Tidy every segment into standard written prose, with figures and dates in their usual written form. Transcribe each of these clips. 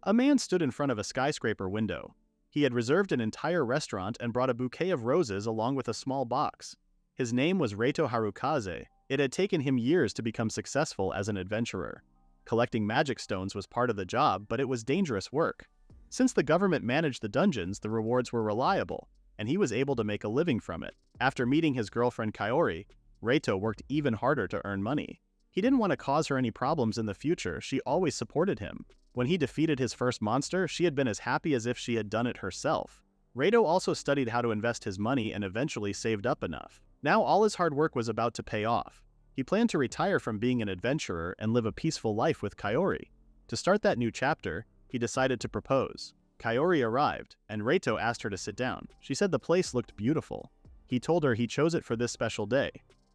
A man stood in front of a skyscraper window. He had reserved an entire restaurant and brought a bouquet of roses along with a small box. His name was Reito Harukaze. It had taken him years to become successful as an adventurer. Collecting magic stones was part of the job, but it was dangerous work. Since the government managed the dungeons, the rewards were reliable, and he was able to make a living from it. After meeting his girlfriend Kaori, Reito worked even harder to earn money. He didn't want to cause her any problems in the future. She always supported him. When he defeated his first monster, she had been as happy as if she had done it herself. Reito also studied how to invest his money and eventually saved up enough. Now all his hard work was about to pay off. He planned to retire from being an adventurer and live a peaceful life with Kaori. To start that new chapter, he decided to propose. Kaori arrived, and Reito asked her to sit down. She said the place looked beautiful. He told her he chose it for this special day.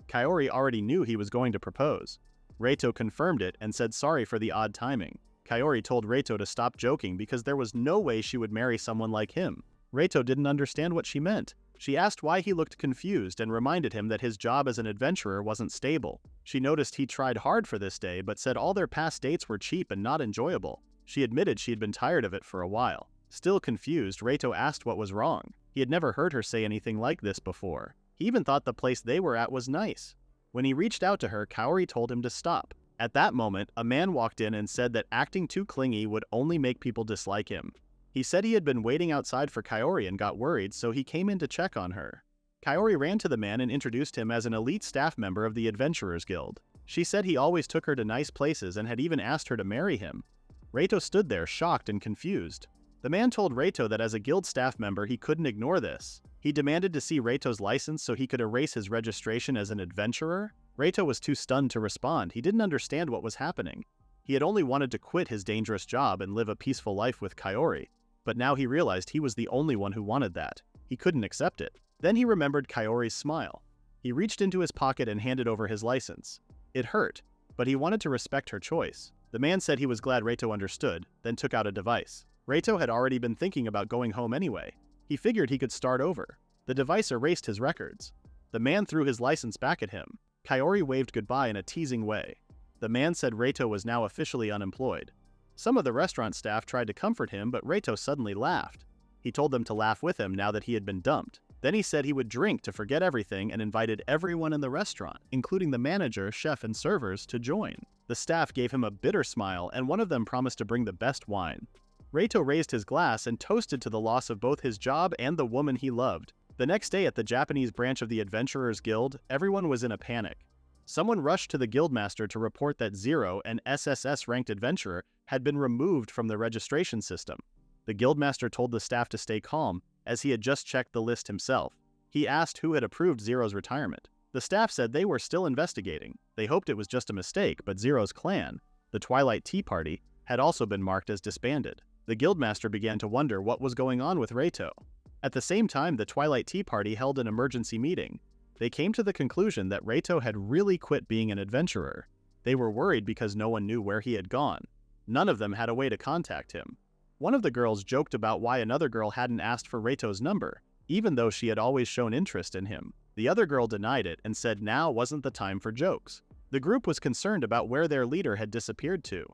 Kaori already knew he was going to propose. Reito confirmed it and said sorry for the odd timing. Kaori told Reito to stop joking because there was no way she would marry someone like him. Reito didn't understand what she meant. She asked why he looked confused and reminded him that his job as an adventurer wasn't stable. She noticed he tried hard for this day but said all their past dates were cheap and not enjoyable. She admitted she had been tired of it for a while. Still confused, Reito asked what was wrong. He had never heard her say anything like this before. He even thought the place they were at was nice. When he reached out to her, Kaori told him to stop. At that moment, a man walked in and said that acting too clingy would only make people dislike him. He said he had been waiting outside for Kaori and got worried, so he came in to check on her. Kaori ran to the man and introduced him as an elite staff member of the Adventurers Guild. She said he always took her to nice places and had even asked her to marry him. Reito stood there, shocked and confused. The man told Reito that as a guild staff member he couldn't ignore this. He demanded to see Reito's license so he could erase his registration as an adventurer. Reito was too stunned to respond. He didn't understand what was happening. He had only wanted to quit his dangerous job and live a peaceful life with Kaori, but now he realized he was the only one who wanted that. He couldn't accept it. Then he remembered Kaori's smile. He reached into his pocket and handed over his license. It hurt, but he wanted to respect her choice. The man said he was glad Reito understood, then took out a device. Reito had already been thinking about going home anyway. He figured he could start over. The device erased his records. The man threw his license back at him. Kaori waved goodbye in a teasing way. The man said Reito was now officially unemployed. Some of the restaurant staff tried to comfort him, but Reito suddenly laughed. He told them to laugh with him now that he had been dumped. Then he said he would drink to forget everything and invited everyone in the restaurant, including the manager, chef, and servers, to join. The staff gave him a bitter smile, and one of them promised to bring the best wine. Reito raised his glass and toasted to the loss of both his job and the woman he loved. The next day at the Japanese branch of the Adventurers Guild, everyone was in a panic. Someone rushed to the guildmaster to report that Zero, an SSS-ranked adventurer, had been removed from the registration system. The guildmaster told the staff to stay calm, as he had just checked the list himself. He asked who had approved Zero's retirement. The staff said they were still investigating. They hoped it was just a mistake, but Zero's clan, the Twilight Tea Party, had also been marked as disbanded. The guildmaster began to wonder what was going on with Reito. At the same time, the Twilight Tea Party held an emergency meeting. They came to the conclusion that Reito had really quit being an adventurer. They were worried because no one knew where he had gone. None of them had a way to contact him. One of the girls joked about why another girl hadn't asked for Reito's number, even though she had always shown interest in him. The other girl denied it and said now wasn't the time for jokes. The group was concerned about where their leader had disappeared to.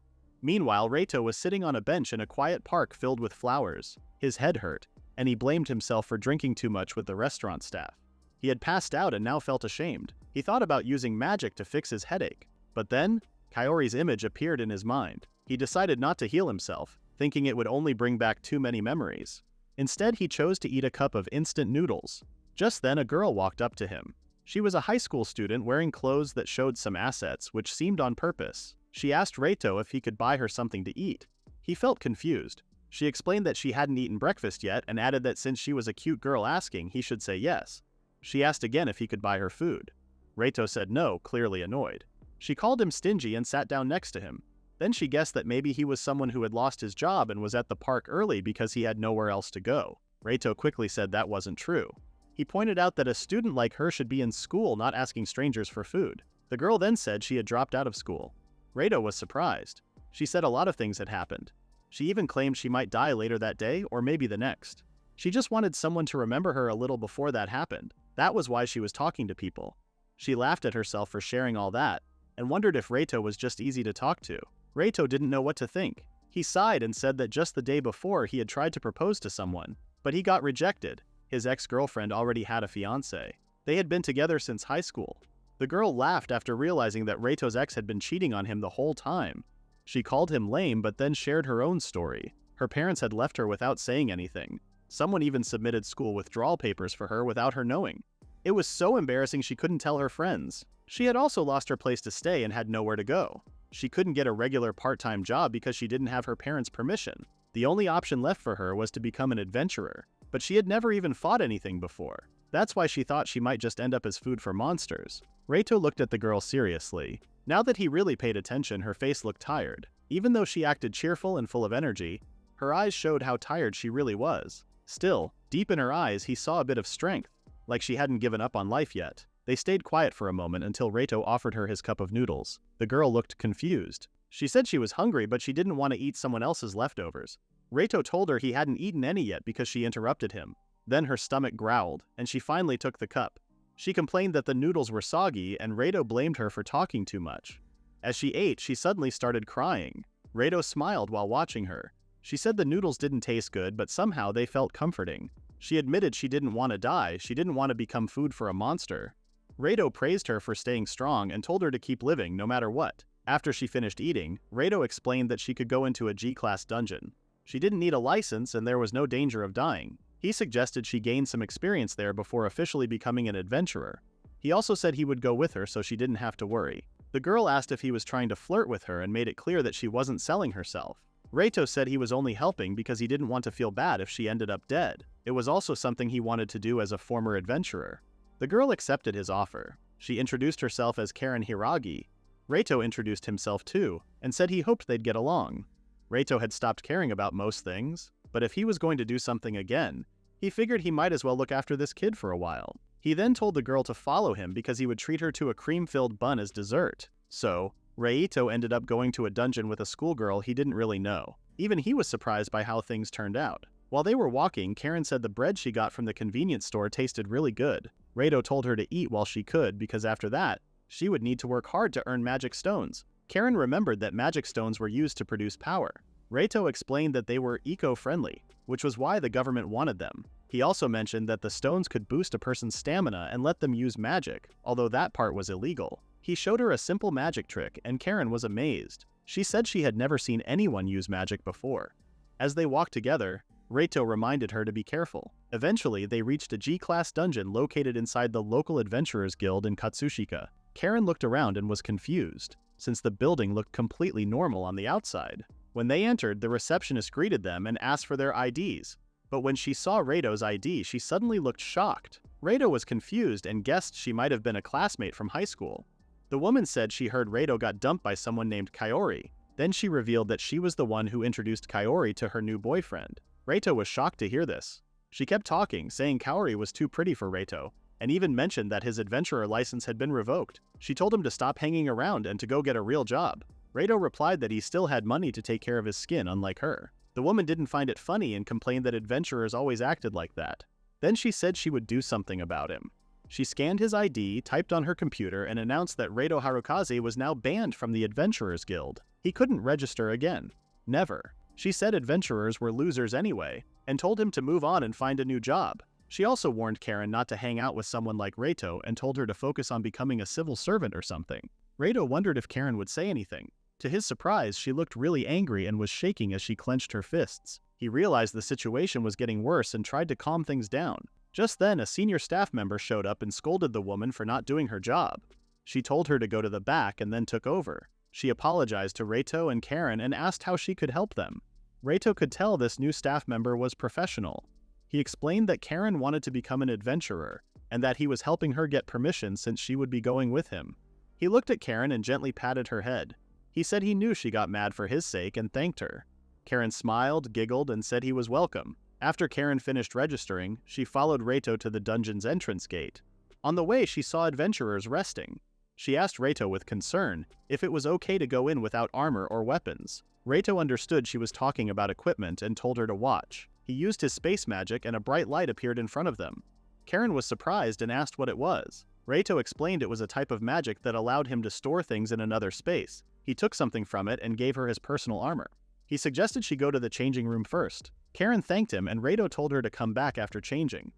Meanwhile, Reito was sitting on a bench in a quiet park filled with flowers. His head hurt, and he blamed himself for drinking too much with the restaurant staff. He had passed out and now felt ashamed. He thought about using magic to fix his headache. But then, Kaori's image appeared in his mind. He decided not to heal himself, thinking it would only bring back too many memories. Instead, he chose to eat a cup of instant noodles. Just then, a girl walked up to him. She was a high school student wearing clothes that showed some assets, which seemed on purpose. She asked Reito if he could buy her something to eat. He felt confused. She explained that she hadn't eaten breakfast yet and added that since she was a cute girl asking, he should say yes. She asked again if he could buy her food. Reito said no, clearly annoyed. She called him stingy and sat down next to him. Then she guessed that maybe he was someone who had lost his job and was at the park early because he had nowhere else to go. Reito quickly said that wasn't true. He pointed out that a student like her should be in school, not asking strangers for food. The girl then said she had dropped out of school. Reito was surprised. She said a lot of things had happened. She even claimed she might die later that day or maybe the next. She just wanted someone to remember her a little before that happened. That was why she was talking to people. She laughed at herself for sharing all that and wondered if Reito was just easy to talk to. Reito didn't know what to think. He sighed and said that just the day before he had tried to propose to someone, but he got rejected. His ex-girlfriend already had a fiancé. They had been together since high school. The girl laughed after realizing that Reito's ex had been cheating on him the whole time. She called him lame but then shared her own story. Her parents had left her without saying anything. Someone even submitted school withdrawal papers for her without her knowing. It was so embarrassing she couldn't tell her friends. She had also lost her place to stay and had nowhere to go. She couldn't get a regular part-time job because she didn't have her parents' permission. The only option left for her was to become an adventurer, but she had never even fought anything before. That's why she thought she might just end up as food for monsters. Reito looked at the girl seriously. Now that he really paid attention, her face looked tired. Even though she acted cheerful and full of energy, her eyes showed how tired she really was. Still, deep in her eyes he saw a bit of strength, like she hadn't given up on life yet. They stayed quiet for a moment until Reito offered her his cup of noodles. The girl looked confused. She said she was hungry, but she didn't want to eat someone else's leftovers. Reito told her he hadn't eaten any yet because she interrupted him. Then her stomach growled, and she finally took the cup. She complained that the noodles were soggy, and Reito blamed her for talking too much. As she ate, she suddenly started crying. Reito smiled while watching her. She said the noodles didn't taste good, but somehow they felt comforting. She admitted she didn't want to die, she didn't want to become food for a monster. Reito praised her for staying strong and told her to keep living no matter what. After she finished eating, Reito explained that she could go into a G-class dungeon. She didn't need a license and there was no danger of dying. He suggested she gain some experience there before officially becoming an adventurer. He also said he would go with her so she didn't have to worry. The girl asked if he was trying to flirt with her and made it clear that she wasn't selling herself. Reito said he was only helping because he didn't want to feel bad if she ended up dead. It was also something he wanted to do as a former adventurer. The girl accepted his offer. She introduced herself as Karen Hiiragi. Reito introduced himself too, and said he hoped they'd get along. Reito had stopped caring about most things, but if he was going to do something again, he figured he might as well look after this kid for a while. He then told the girl to follow him because he would treat her to a cream-filled bun as dessert. So, Reito ended up going to a dungeon with a schoolgirl he didn't really know. Even he was surprised by how things turned out. While they were walking, Karen said the bread she got from the convenience store tasted really good. Reito told her to eat while she could because after that, she would need to work hard to earn magic stones. Karen remembered that magic stones were used to produce power. Reito explained that they were eco-friendly, which was why the government wanted them. He also mentioned that the stones could boost a person's stamina and let them use magic, although that part was illegal. He showed her a simple magic trick, and Karen was amazed. She said she had never seen anyone use magic before. As they walked together, Reito reminded her to be careful. Eventually, they reached a G-class dungeon located inside the local adventurers guild in Katsushika. Karen looked around and was confused, since the building looked completely normal on the outside. When they entered, the receptionist greeted them and asked for their IDs. But when she saw Reito's ID, she suddenly looked shocked. Reito was confused and guessed she might have been a classmate from high school. The woman said she heard Reito got dumped by someone named Kaori. Then she revealed that she was the one who introduced Kaori to her new boyfriend. Reito was shocked to hear this. She kept talking, saying Kaori was too pretty for Reito, and even mentioned that his adventurer license had been revoked. She told him to stop hanging around and to go get a real job. Reito replied that he still had money to take care of his skin, unlike her. The woman didn't find it funny and complained that adventurers always acted like that. Then she said she would do something about him. She scanned his ID, typed on her computer, and announced that Reito Harukaze was now banned from the Adventurers Guild. He couldn't register again. Never. She said adventurers were losers anyway, and told him to move on and find a new job. She also warned Karen not to hang out with someone like Reito and told her to focus on becoming a civil servant or something. Reito wondered if Karen would say anything. To his surprise, she looked really angry and was shaking as she clenched her fists. He realized the situation was getting worse and tried to calm things down. Just then, a senior staff member showed up and scolded the woman for not doing her job. She told her to go to the back and then took over. She apologized to Reito and Karen and asked how she could help them. Reito could tell this new staff member was professional. He explained that Karen wanted to become an adventurer, and that he was helping her get permission since she would be going with him. He looked at Karen and gently patted her head. He said he knew she got mad for his sake and thanked her. Karen smiled, giggled, and said he was welcome. After Karen finished registering, she followed Reito to the dungeon's entrance gate. On the way, she saw adventurers resting. She asked Reito with concern if it was okay to go in without armor or weapons. Reito understood she was talking about equipment and told her to watch. He used his space magic and a bright light appeared in front of them. Karen was surprised and asked what it was. Reito explained it was a type of magic that allowed him to store things in another space. He took something from it and gave her his personal armor. He suggested she go to the changing room first. Karen thanked him and Reito told her to come back after changing.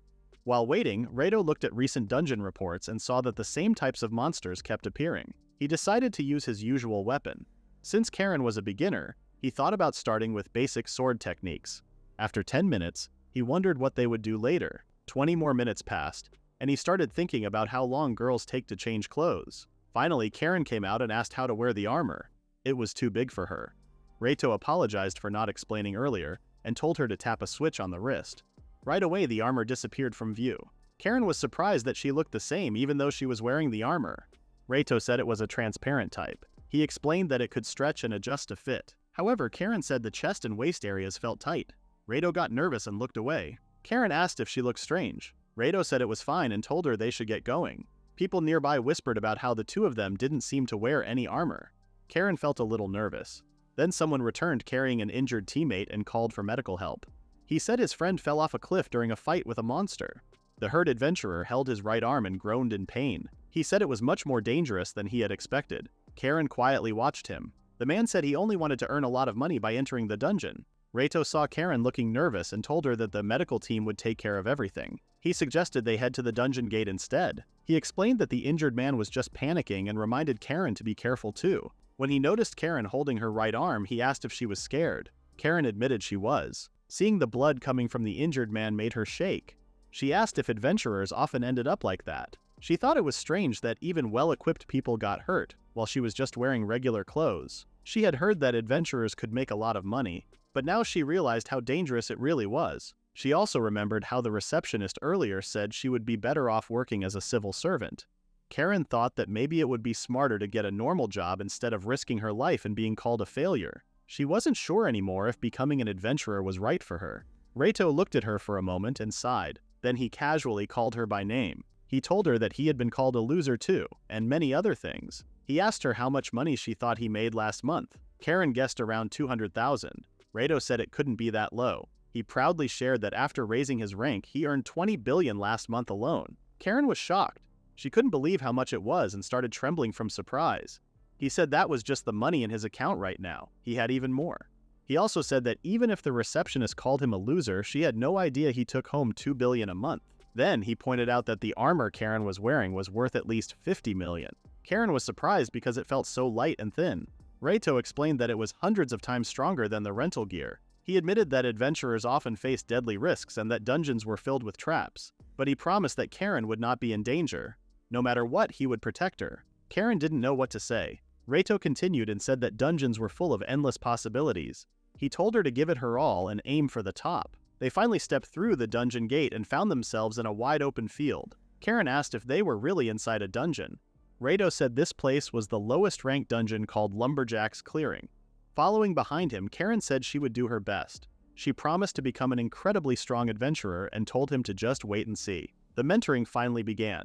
While waiting, Reito looked at recent dungeon reports and saw that the same types of monsters kept appearing. He decided to use his usual weapon. Since Karen was a beginner, he thought about starting with basic sword techniques. After 10 minutes, he wondered what they would do later. 20 more minutes passed, and he started thinking about how long girls take to change clothes. Finally, Karen came out and asked how to wear the armor. It was too big for her. Reito apologized for not explaining earlier and told her to tap a switch on the wrist. Right away, the armor disappeared from view. Karen was surprised that she looked the same even though she was wearing the armor. Reito said it was a transparent type. He explained that it could stretch and adjust to fit. However, Karen said the chest and waist areas felt tight. Reito got nervous and looked away. Karen asked if she looked strange. Reito said it was fine and told her they should get going. People nearby whispered about how the two of them didn't seem to wear any armor. Karen felt a little nervous. Then someone returned carrying an injured teammate and called for medical help. He said his friend fell off a cliff during a fight with a monster. The hurt adventurer held his right arm and groaned in pain. He said it was much more dangerous than he had expected. Karen quietly watched him. The man said he only wanted to earn a lot of money by entering the dungeon. Reito saw Karen looking nervous and told her that the medical team would take care of everything. He suggested they head to the dungeon gate instead. He explained that the injured man was just panicking and reminded Karen to be careful too. When he noticed Karen holding her right arm, he asked if she was scared. Karen admitted she was. Seeing the blood coming from the injured man made her shake. She asked if adventurers often ended up like that. She thought it was strange that even well-equipped people got hurt, while she was just wearing regular clothes. She had heard that adventurers could make a lot of money, but now she realized how dangerous it really was. She also remembered how the receptionist earlier said she would be better off working as a civil servant. Karen thought that maybe it would be smarter to get a normal job instead of risking her life and being called a failure. She wasn't sure anymore if becoming an adventurer was right for her. Reito looked at her for a moment and sighed. Then he casually called her by name. He told her that he had been called a loser too, and many other things. He asked her how much money she thought he made last month. Karen guessed around 200,000. Reito said it couldn't be that low. He proudly shared that after raising his rank, he earned 20 billion last month alone. Karen was shocked. She couldn't believe how much it was and started trembling from surprise. He said that was just the money in his account right now. He had even more. He also said that even if the receptionist called him a loser, she had no idea he took home 2 billion a month. Then he pointed out that the armor Karen was wearing was worth at least 50 million. Karen was surprised because it felt so light and thin. Reito explained that it was hundreds of times stronger than the rental gear. He admitted that adventurers often faced deadly risks and that dungeons were filled with traps, but he promised that Karen would not be in danger. No matter what, he would protect her. Karen didn't know what to say. Reito continued and said that dungeons were full of endless possibilities. He told her to give it her all and aim for the top. They finally stepped through the dungeon gate and found themselves in a wide open field. Karen asked if they were really inside a dungeon. Reito said this place was the lowest ranked dungeon called Lumberjack's Clearing. Following behind him, Karen said she would do her best. She promised to become an incredibly strong adventurer and told him to just wait and see. The mentoring finally began.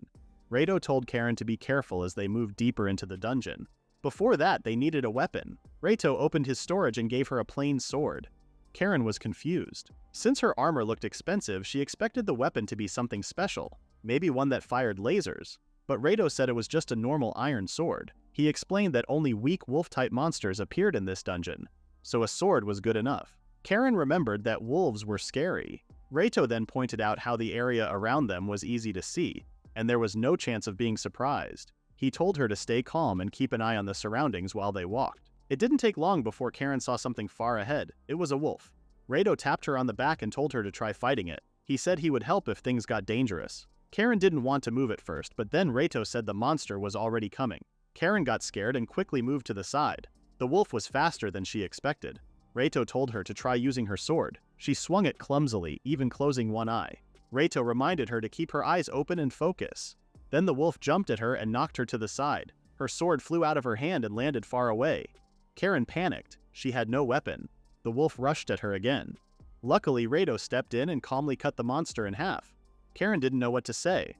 Reito told Karen to be careful as they moved deeper into the dungeon. Before that, they needed a weapon. Reito opened his storage and gave her a plain sword. Karen was confused. Since her armor looked expensive, she expected the weapon to be something special, maybe one that fired lasers. But Reito said it was just a normal iron sword. He explained that only weak wolf-type monsters appeared in this dungeon, so a sword was good enough. Karen remembered that wolves were scary. Reito then pointed out how the area around them was easy to see, and there was no chance of being surprised. He told her to stay calm and keep an eye on the surroundings while they walked. It didn't take long before Karen saw something far ahead. It was a wolf. Reito tapped her on the back and told her to try fighting it. He said he would help if things got dangerous. Karen didn't want to move at first, but then Reito said the monster was already coming. Karen got scared and quickly moved to the side. The wolf was faster than she expected. Reito told her to try using her sword. She swung it clumsily, even closing one eye. Reito reminded her to keep her eyes open and focus. Then the wolf jumped at her and knocked her to the side. Her sword flew out of her hand and landed far away. Karen panicked. She had no weapon. The wolf rushed at her again. Luckily, Reito stepped in and calmly cut the monster in half. Karen didn't know what to say.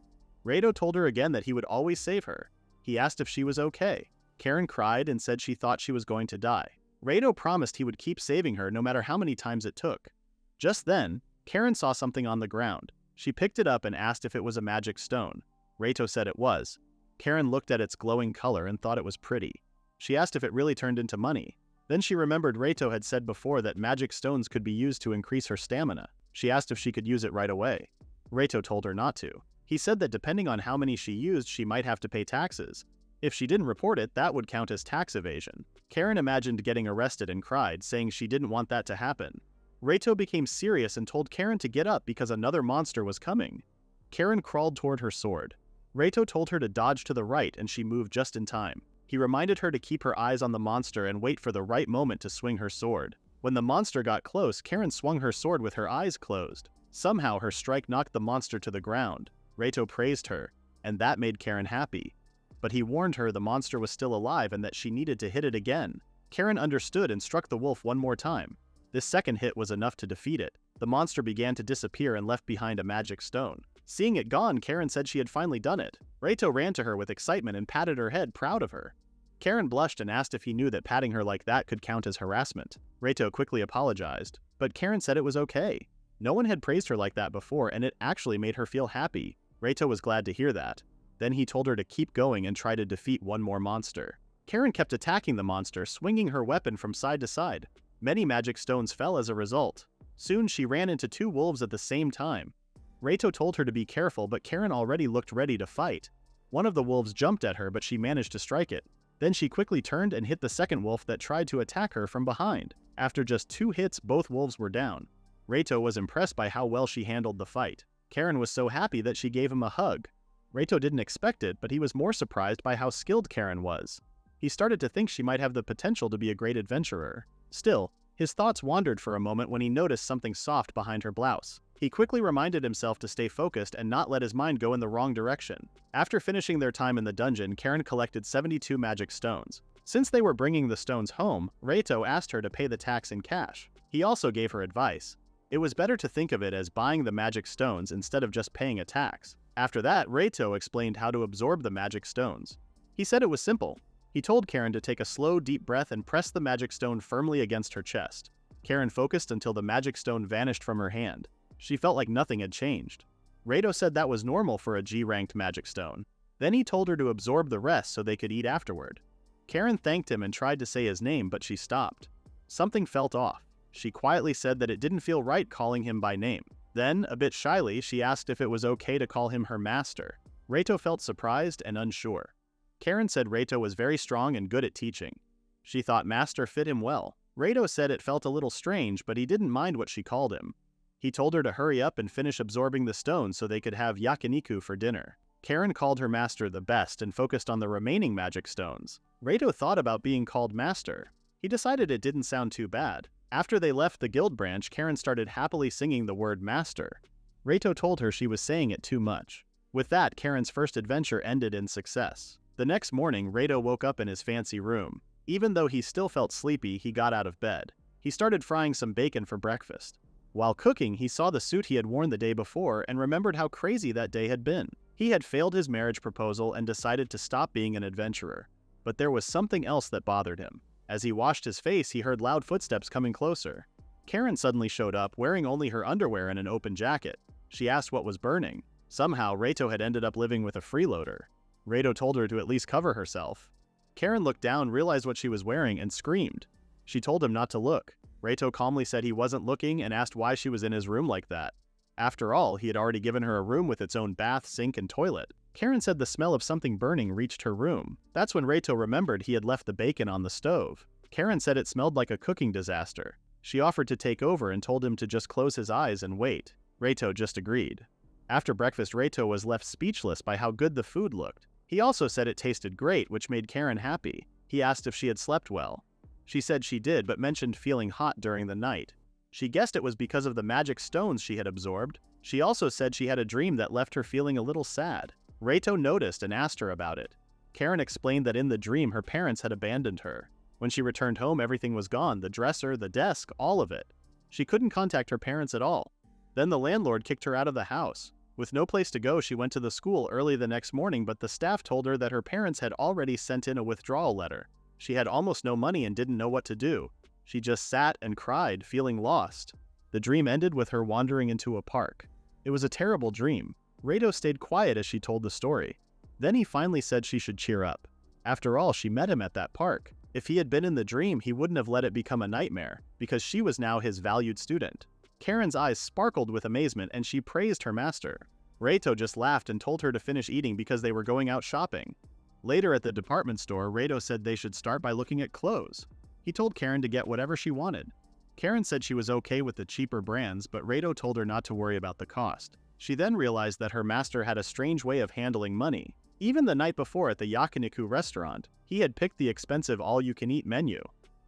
Reito told her again that he would always save her. He asked if she was okay. Karen cried and said she thought she was going to die. Reito promised he would keep saving her no matter how many times it took. Just then, Karen saw something on the ground. She picked it up and asked if it was a magic stone. Reito said it was. Karen looked at its glowing color and thought it was pretty. She asked if it really turned into money. Then she remembered Reito had said before that magic stones could be used to increase her stamina. She asked if she could use it right away. Reito told her not to. He said that depending on how many she used, she might have to pay taxes. If she didn't report it, that would count as tax evasion. Karen imagined getting arrested and cried, saying she didn't want that to happen. Reito became serious and told Karen to get up because another monster was coming. Karen crawled toward her sword. Reito told her to dodge to the right and she moved just in time. He reminded her to keep her eyes on the monster and wait for the right moment to swing her sword. When the monster got close, Karen swung her sword with her eyes closed. Somehow her strike knocked the monster to the ground. Reito praised her, and that made Karen happy. But he warned her the monster was still alive and that she needed to hit it again. Karen understood and struck the wolf one more time. This second hit was enough to defeat it. The monster began to disappear and left behind a magic stone. Seeing it gone, Karen said she had finally done it. Reito ran to her with excitement and patted her head, proud of her. Karen blushed and asked if he knew that patting her like that could count as harassment. Reito quickly apologized, but Karen said it was okay. No one had praised her like that before, and it actually made her feel happy. Reito was glad to hear that. Then he told her to keep going and try to defeat one more monster. Karen kept attacking the monster, swinging her weapon from side to side. Many magic stones fell as a result. Soon she ran into two wolves at the same time. Reito told her to be careful, but Karen already looked ready to fight. One of the wolves jumped at her, but she managed to strike it. Then she quickly turned and hit the second wolf that tried to attack her from behind. After just 2 hits, both wolves were down. Reito was impressed by how well she handled the fight. Karen was so happy that she gave him a hug. Reito didn't expect it, but he was more surprised by how skilled Karen was. He started to think she might have the potential to be a great adventurer. Still, his thoughts wandered for a moment when he noticed something soft behind her blouse. He quickly reminded himself to stay focused and not let his mind go in the wrong direction. After finishing their time in the dungeon, Karen collected 72 magic stones. Since they were bringing the stones home, Reito asked her to pay the tax in cash. He also gave her advice. It was better to think of it as buying the magic stones instead of just paying a tax. After that, Reito explained how to absorb the magic stones. He said it was simple. He told Karen to take a slow, deep breath and press the magic stone firmly against her chest. Karen focused until the magic stone vanished from her hand. She felt like nothing had changed. Reito said that was normal for a G-ranked magic stone. Then he told her to absorb the rest so they could eat afterward. Karen thanked him and tried to say his name, but she stopped. Something felt off. She quietly said that it didn't feel right calling him by name. Then, a bit shyly, she asked if it was okay to call him her master. Reito felt surprised and unsure. Karen said Reito was very strong and good at teaching. She thought master fit him well. Reito said it felt a little strange, but he didn't mind what she called him. He told her to hurry up and finish absorbing the stones so they could have yakiniku for dinner. Karen called her master the best and focused on the remaining magic stones. Reito thought about being called master. He decided it didn't sound too bad. After they left the guild branch, Karen started happily singing the word master. Reito told her she was saying it too much. With that, Karen's first adventure ended in success. The next morning, Reito woke up in his fancy room. Even though he still felt sleepy, he got out of bed. He started frying some bacon for breakfast. While cooking, he saw the suit he had worn the day before and remembered how crazy that day had been. He had failed his marriage proposal and decided to stop being an adventurer. But there was something else that bothered him. As he washed his face, he heard loud footsteps coming closer. Karen suddenly showed up, wearing only her underwear and an open jacket. She asked what was burning. Somehow, Reito had ended up living with a freeloader. Reito told her to at least cover herself. Karen looked down, realized what she was wearing, and screamed. She told him not to look. Reito calmly said he wasn't looking and asked why she was in his room like that. After all, he had already given her a room with its own bath, sink, and toilet. Karen said the smell of something burning reached her room. That's when Reito remembered he had left the bacon on the stove. Karen said it smelled like a cooking disaster. She offered to take over and told him to just close his eyes and wait. Reito just agreed. After breakfast, Reito was left speechless by how good the food looked. He also said it tasted great, which made Karen happy. He asked if she had slept well. She said she did, but mentioned feeling hot during the night. She guessed it was because of the magic stones she had absorbed. She also said she had a dream that left her feeling a little sad. Reito noticed and asked her about it. Karen explained that in the dream her parents had abandoned her. When she returned home, everything was gone, the dresser, the desk, all of it. She couldn't contact her parents at all. Then the landlord kicked her out of the house. With no place to go, she went to the school early the next morning, but the staff told her that her parents had already sent in a withdrawal letter. She had almost no money and didn't know what to do. She just sat and cried, feeling lost. The dream ended with her wandering into a park. It was a terrible dream. Reito stayed quiet as she told the story. Then he finally said she should cheer up. After all, she met him at that park. If he had been in the dream, he wouldn't have let it become a nightmare, because she was now his valued student. Karen's eyes sparkled with amazement and she praised her master. Reito just laughed and told her to finish eating because they were going out shopping. Later at the department store, Reito said they should start by looking at clothes. He told Karen to get whatever she wanted. Karen said she was okay with the cheaper brands, but Reito told her not to worry about the cost. She then realized that her master had a strange way of handling money. Even the night before at the yakiniku restaurant, he had picked the expensive all-you-can-eat menu.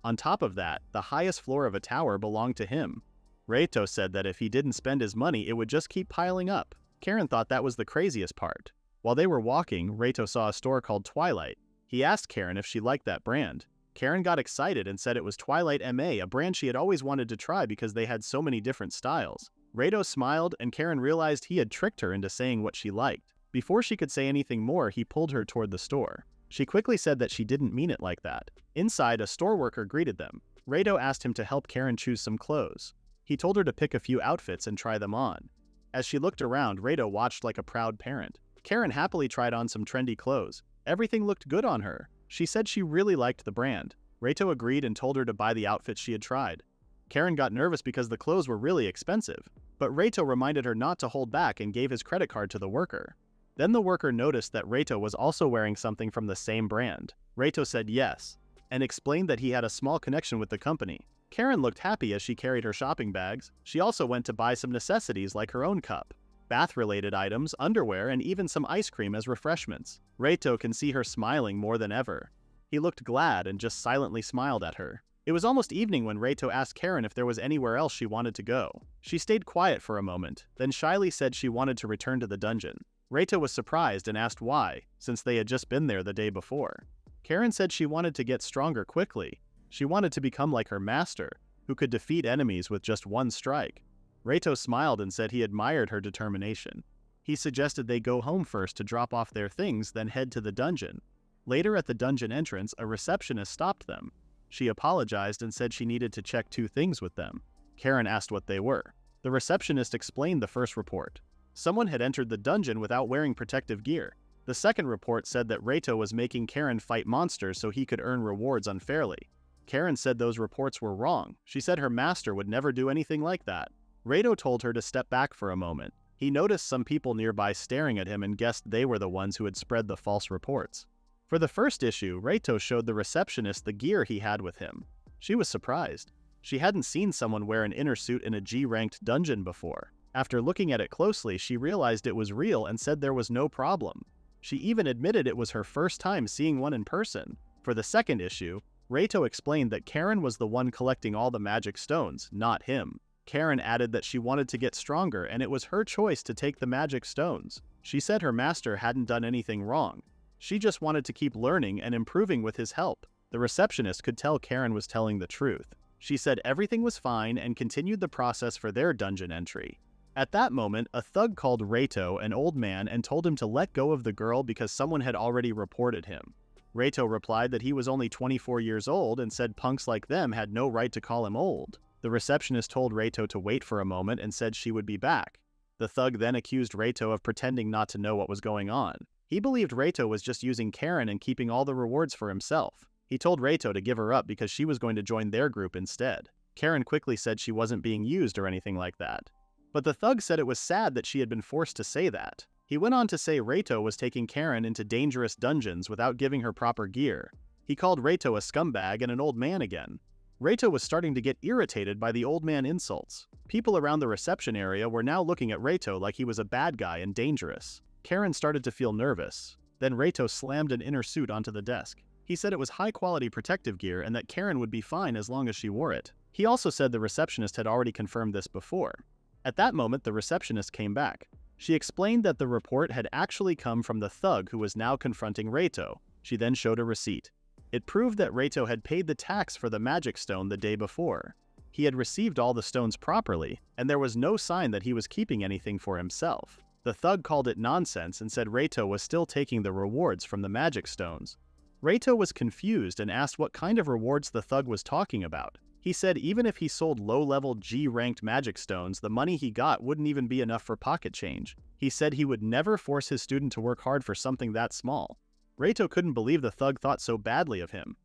On top of that, the highest floor of a tower belonged to him. Reito said that if he didn't spend his money, it would just keep piling up. Karen thought that was the craziest part. While they were walking, Reito saw a store called Twilight. He asked Karen if she liked that brand. Karen got excited and said it was Twilight MA, a brand she had always wanted to try because they had so many different styles. Reito smiled and Karen realized he had tricked her into saying what she liked. Before she could say anything more, he pulled her toward the store. She quickly said that she didn't mean it like that. Inside, a store worker greeted them. Reito asked him to help Karen choose some clothes. He told her to pick a few outfits and try them on. As she looked around, Reito watched like a proud parent. Karen happily tried on some trendy clothes. Everything looked good on her. She said she really liked the brand. Reito agreed and told her to buy the outfits she had tried. Karen got nervous because the clothes were really expensive, but Reito reminded her not to hold back and gave his credit card to the worker. Then the worker noticed that Reito was also wearing something from the same brand. Reito said yes, and explained that he had a small connection with the company. Karen looked happy as she carried her shopping bags. She also went to buy some necessities like her own cup, bath-related items, underwear, and even some ice cream as refreshments. Reito can see her smiling more than ever. He looked glad and just silently smiled at her. It was almost evening when Reito asked Karen if there was anywhere else she wanted to go. She stayed quiet for a moment, then shyly said she wanted to return to the dungeon. Reito was surprised and asked why, since they had just been there the day before. Karen said she wanted to get stronger quickly. She wanted to become like her master, who could defeat enemies with just one strike. Reito smiled and said he admired her determination. He suggested they go home first to drop off their things, then head to the dungeon. Later at the dungeon entrance, a receptionist stopped them. She apologized and said she needed to check 2 things with them. Karen asked what they were. The receptionist explained the first report. Someone had entered the dungeon without wearing protective gear. The second report said that Reito was making Karen fight monsters so he could earn rewards unfairly. Karen said those reports were wrong. She said her master would never do anything like that. Reito told her to step back for a moment. He noticed some people nearby staring at him and guessed they were the ones who had spread the false reports. For the first issue, Reito showed the receptionist the gear he had with him. She was surprised. She hadn't seen someone wear an inner suit in a G-ranked dungeon before. After looking at it closely, she realized it was real and said there was no problem. She even admitted it was her first time seeing one in person. For the second issue, Reito explained that Karen was the one collecting all the magic stones, not him. Karen added that she wanted to get stronger and it was her choice to take the magic stones. She said her master hadn't done anything wrong. She just wanted to keep learning and improving with his help. The receptionist could tell Karen was telling the truth. She said everything was fine and continued the process for their dungeon entry. At that moment, a thug called Reito an old man and told him to let go of the girl because someone had already reported him. Reito replied that he was only 24 years old and said punks like them had no right to call him old. The receptionist told Reito to wait for a moment and said she would be back. The thug then accused Reito of pretending not to know what was going on. He believed Reito was just using Karen and keeping all the rewards for himself. He told Reito to give her up because she was going to join their group instead. Karen quickly said she wasn't being used or anything like that. But the thug said it was sad that she had been forced to say that. He went on to say Reito was taking Karen into dangerous dungeons without giving her proper gear. He called Reito a scumbag and an old man again. Reito was starting to get irritated by the old man insults. People around the reception area were now looking at Reito like he was a bad guy and dangerous. Karen started to feel nervous. Then Reito slammed an inner suit onto the desk. He said it was high-quality protective gear and that Karen would be fine as long as she wore it. He also said the receptionist had already confirmed this before. At that moment, the receptionist came back. She explained that the report had actually come from the thug who was now confronting Reito. She then showed a receipt. It proved that Reito had paid the tax for the magic stone the day before. He had received all the stones properly, and there was no sign that he was keeping anything for himself. The thug called it nonsense and said Reito was still taking the rewards from the magic stones. Reito was confused and asked what kind of rewards the thug was talking about. He said even if he sold low-level G-ranked magic stones, the money he got wouldn't even be enough for pocket change. He said he would never force his student to work hard for something that small. Reito couldn't believe the thug thought so badly of him.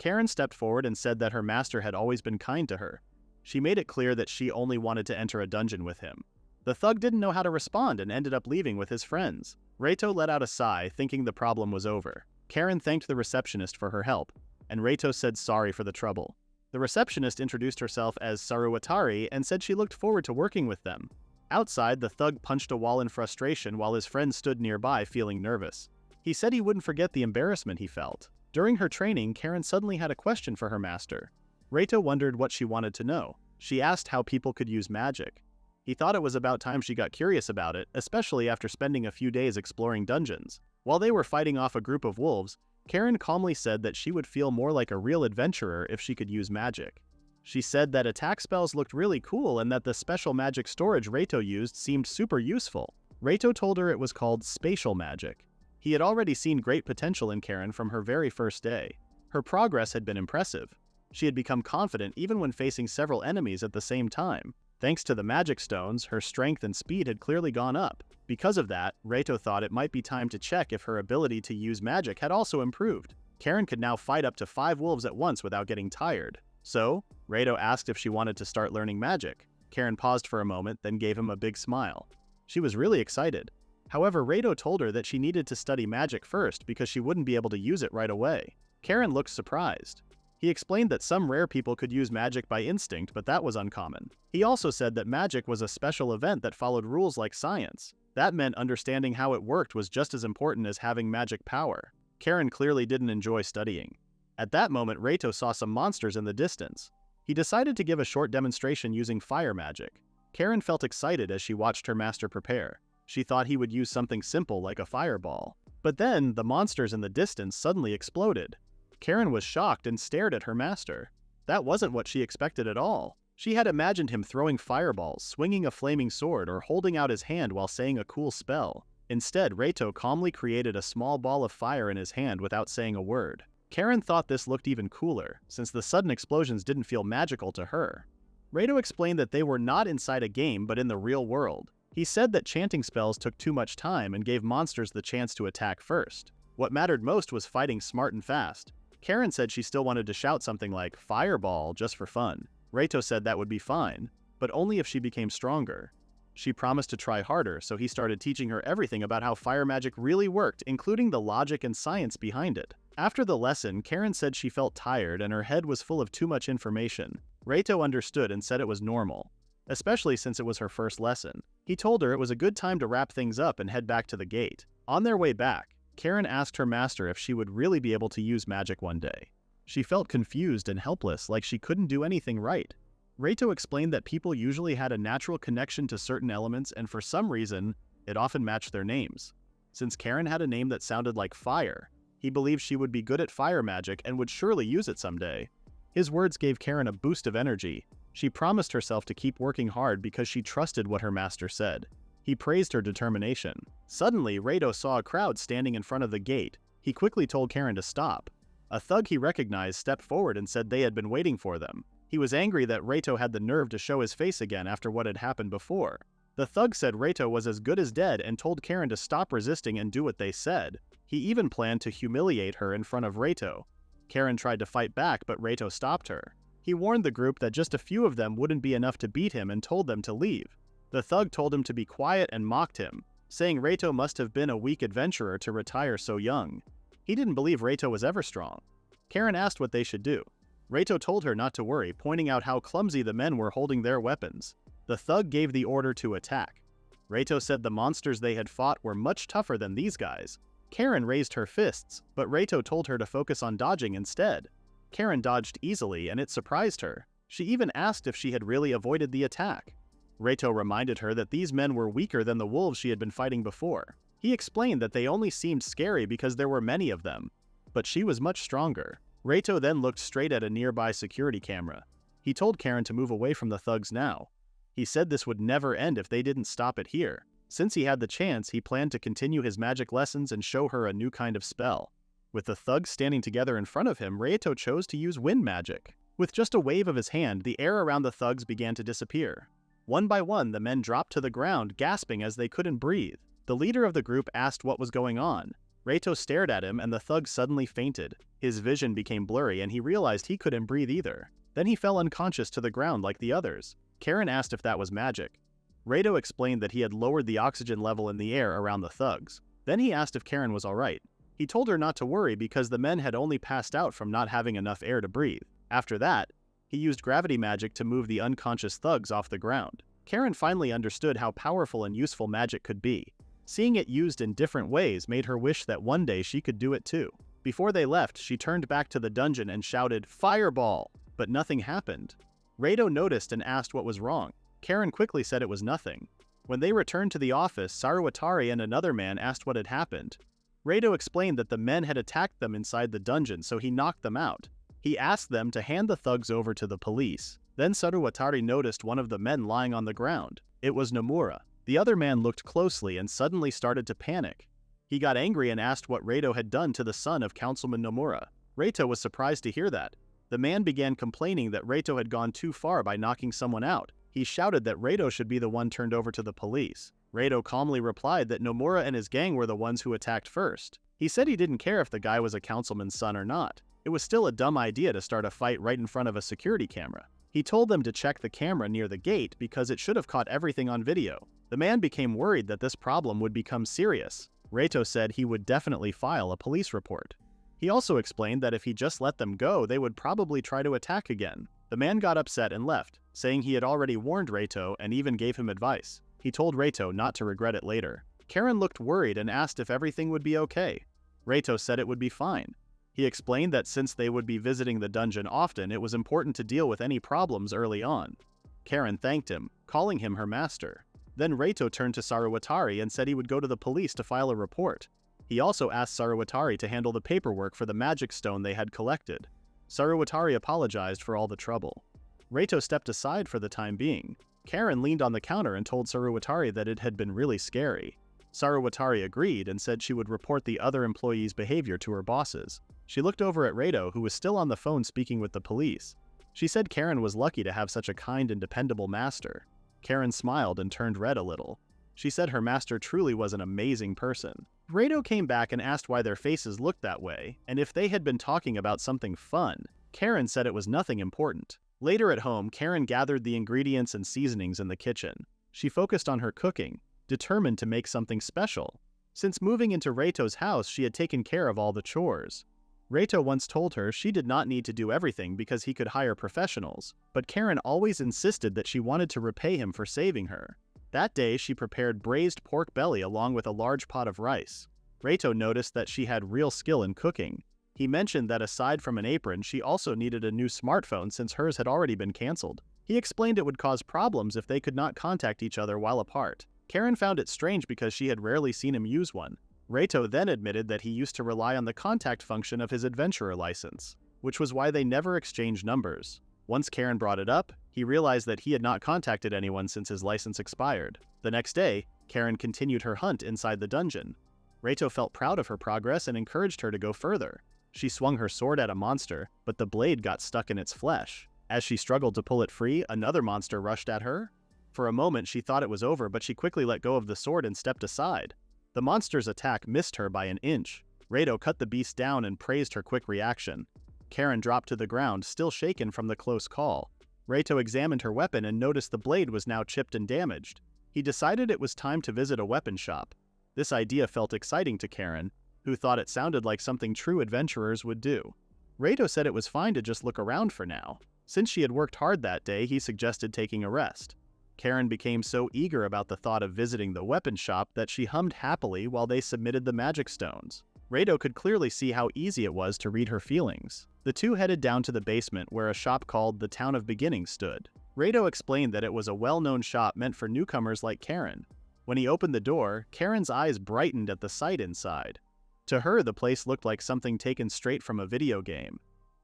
Karen stepped forward and said that her master had always been kind to her. She made it clear that she only wanted to enter a dungeon with him. The thug didn't know how to respond and ended up leaving with his friends. Reito let out a sigh, thinking the problem was over. Karen thanked the receptionist for her help, and Reito said sorry for the trouble. The receptionist introduced herself as Saruwatari and said she looked forward to working with them. Outside, the thug punched a wall in frustration while his friend stood nearby feeling nervous. He said he wouldn't forget the embarrassment he felt. During her training, Karen suddenly had a question for her master. Reito wondered what she wanted to know. She asked how people could use magic. He thought it was about time she got curious about it, especially after spending a few days exploring dungeons. While they were fighting off a group of wolves, Karen calmly said that she would feel more like a real adventurer if she could use magic. She said that attack spells looked really cool and that the special magic storage Reito used seemed super useful. Reito told her it was called spatial magic. He had already seen great potential in Karen from her very first day. Her progress had been impressive. She had become confident even when facing several enemies at the same time. Thanks to the magic stones, her strength and speed had clearly gone up. Because of that, Reito thought it might be time to check if her ability to use magic had also improved. Karen could now fight up to 5 wolves at once without getting tired. So, Reito asked if she wanted to start learning magic. Karen paused for a moment, then gave him a big smile. She was really excited. However, Reito told her that she needed to study magic first because she wouldn't be able to use it right away. Karen looked surprised. He explained that some rare people could use magic by instinct, but that was uncommon. He also said that magic was a special event that followed rules like science. That meant understanding how it worked was just as important as having magic power. Karen clearly didn't enjoy studying. At that moment, Reito saw some monsters in the distance. He decided to give a short demonstration using fire magic. Karen felt excited as she watched her master prepare. She thought he would use something simple like a fireball. But then, the monsters in the distance suddenly exploded. Karen was shocked and stared at her master. That wasn't what she expected at all. She had imagined him throwing fireballs, swinging a flaming sword, or holding out his hand while saying a cool spell. Instead, Reito calmly created a small ball of fire in his hand without saying a word. Karen thought this looked even cooler, since the sudden explosions didn't feel magical to her. Reito explained that they were not inside a game but in the real world. He said that chanting spells took too much time and gave monsters the chance to attack first. What mattered most was fighting smart and fast. Karen said she still wanted to shout something like, "Fireball," just for fun. Reito said that would be fine, but only if she became stronger. She promised to try harder, so he started teaching her everything about how fire magic really worked, including the logic and science behind it. After the lesson, Karen said she felt tired and her head was full of too much information. Reito understood and said it was normal, especially since it was her first lesson. He told her it was a good time to wrap things up and head back to the gate. On their way back, Karen asked her master if she would really be able to use magic one day. She felt confused and helpless, like she couldn't do anything right. Reito explained that people usually had a natural connection to certain elements and for some reason, it often matched their names. Since Karen had a name that sounded like fire, he believed she would be good at fire magic and would surely use it someday. His words gave Karen a boost of energy. She promised herself to keep working hard because she trusted what her master said. He praised her determination. Suddenly, Reito saw a crowd standing in front of the gate. He quickly told Karen to stop. A thug he recognized stepped forward and said they had been waiting for them. He was angry that Reito had the nerve to show his face again after what had happened before. The thug said Reito was as good as dead and told Karen to stop resisting and do what they said. He even planned to humiliate her in front of Reito. Karen tried to fight back, but Reito stopped her. He warned the group that just a few of them wouldn't be enough to beat him and told them to leave. The thug told him to be quiet and mocked him, saying Reito must have been a weak adventurer to retire so young. He didn't believe Reito was ever strong. Karen asked what they should do. Reito told her not to worry, pointing out how clumsy the men were holding their weapons. The thug gave the order to attack. Reito said the monsters they had fought were much tougher than these guys. Karen raised her fists, but Reito told her to focus on dodging instead. Karen dodged easily, and it surprised her. She even asked if she had really avoided the attack. Reito reminded her that these men were weaker than the wolves she had been fighting before. He explained that they only seemed scary because there were many of them, but she was much stronger. Reito then looked straight at a nearby security camera. He told Karen to move away from the thugs now. He said this would never end if they didn't stop it here. Since he had the chance, he planned to continue his magic lessons and show her a new kind of spell. With the thugs standing together in front of him, Reito chose to use wind magic. With just a wave of his hand, the air around the thugs began to disappear. One by one, the men dropped to the ground, gasping as they couldn't breathe. The leader of the group asked what was going on. Reito stared at him and the thug suddenly fainted. His vision became blurry and he realized he couldn't breathe either. Then he fell unconscious to the ground like the others. Karen asked if that was magic. Reito explained that he had lowered the oxygen level in the air around the thugs. Then he asked if Karen was alright. He told her not to worry because the men had only passed out from not having enough air to breathe. After that, he used gravity magic to move the unconscious thugs off the ground. Karen finally understood how powerful and useful magic could be. Seeing it used in different ways made her wish that one day she could do it too. Before they left, she turned back to the dungeon and shouted, "Fireball!" But nothing happened. Reito noticed and asked what was wrong. Karen quickly said it was nothing. When they returned to the office, Saruwatari and another man asked what had happened. Reito explained that the men had attacked them inside the dungeon, so he knocked them out. He asked them to hand the thugs over to the police. Then Saruwatari noticed one of the men lying on the ground. It was Nomura. The other man looked closely and suddenly started to panic. He got angry and asked what Reito had done to the son of Councilman Nomura. Reito was surprised to hear that. The man began complaining that Reito had gone too far by knocking someone out. He shouted that Reito should be the one turned over to the police. Reito calmly replied that Nomura and his gang were the ones who attacked first. He said he didn't care if the guy was a councilman's son or not. It was still a dumb idea to start a fight right in front of a security camera. He told them to check the camera near the gate because it should have caught everything on video. The man became worried that this problem would become serious. Reito said he would definitely file a police report. He also explained that if he just let them go, they would probably try to attack again. The man got upset and left, saying he had already warned Reito and even gave him advice. He told Reito not to regret it later. Karen looked worried and asked if everything would be okay. Reito said it would be fine. He explained that since they would be visiting the dungeon often, it was important to deal with any problems early on. Karen thanked him, calling him her master. Then Reito turned to Saruwatari and said he would go to the police to file a report. He also asked Saruwatari to handle the paperwork for the magic stone they had collected. Saruwatari apologized for all the trouble. Reito stepped aside for the time being. Karen leaned on the counter and told Saruwatari that it had been really scary. Saruwatari agreed and said she would report the other employees' behavior to her bosses. She looked over at Reito, who was still on the phone speaking with the police. She said Karen was lucky to have such a kind and dependable master. Karen smiled and turned red a little. She said her master truly was an amazing person. Reito came back and asked why their faces looked that way, and if they had been talking about something fun. Karen said it was nothing important. Later at home, Karen gathered the ingredients and seasonings in the kitchen. She focused on her cooking, determined to make something special. Since moving into Reito's house, she had taken care of all the chores. Reito once told her she did not need to do everything because he could hire professionals, but Karen always insisted that she wanted to repay him for saving her. That day, she prepared braised pork belly along with a large pot of rice. Reito noticed that she had real skill in cooking. He mentioned that aside from an apron, she also needed a new smartphone since hers had already been canceled. He explained it would cause problems if they could not contact each other while apart. Karen found it strange because she had rarely seen him use one. Reito then admitted that he used to rely on the contact function of his adventurer license, which was why they never exchanged numbers. Once Karen brought it up, he realized that he had not contacted anyone since his license expired. The next day, Karen continued her hunt inside the dungeon. Reito felt proud of her progress and encouraged her to go further. She swung her sword at a monster, but the blade got stuck in its flesh. As she struggled to pull it free, another monster rushed at her. For a moment, she thought it was over, but she quickly let go of the sword and stepped aside. The monster's attack missed her by an inch. Reito cut the beast down and praised her quick reaction. Karen dropped to the ground, still shaken from the close call. Reito examined her weapon and noticed the blade was now chipped and damaged. He decided it was time to visit a weapon shop. This idea felt exciting to Karen, who thought it sounded like something true adventurers would do. Reito said it was fine to just look around for now. Since she had worked hard that day, he suggested taking a rest. Karen became so eager about the thought of visiting the weapon shop that she hummed happily while they submitted the magic stones. Reito could clearly see how easy it was to read her feelings. The two headed down to the basement where a shop called the Town of Beginnings stood. Reito explained that it was a well-known shop meant for newcomers like Karen. When he opened the door, Karen's eyes brightened at the sight inside. To her, the place looked like something taken straight from a video game.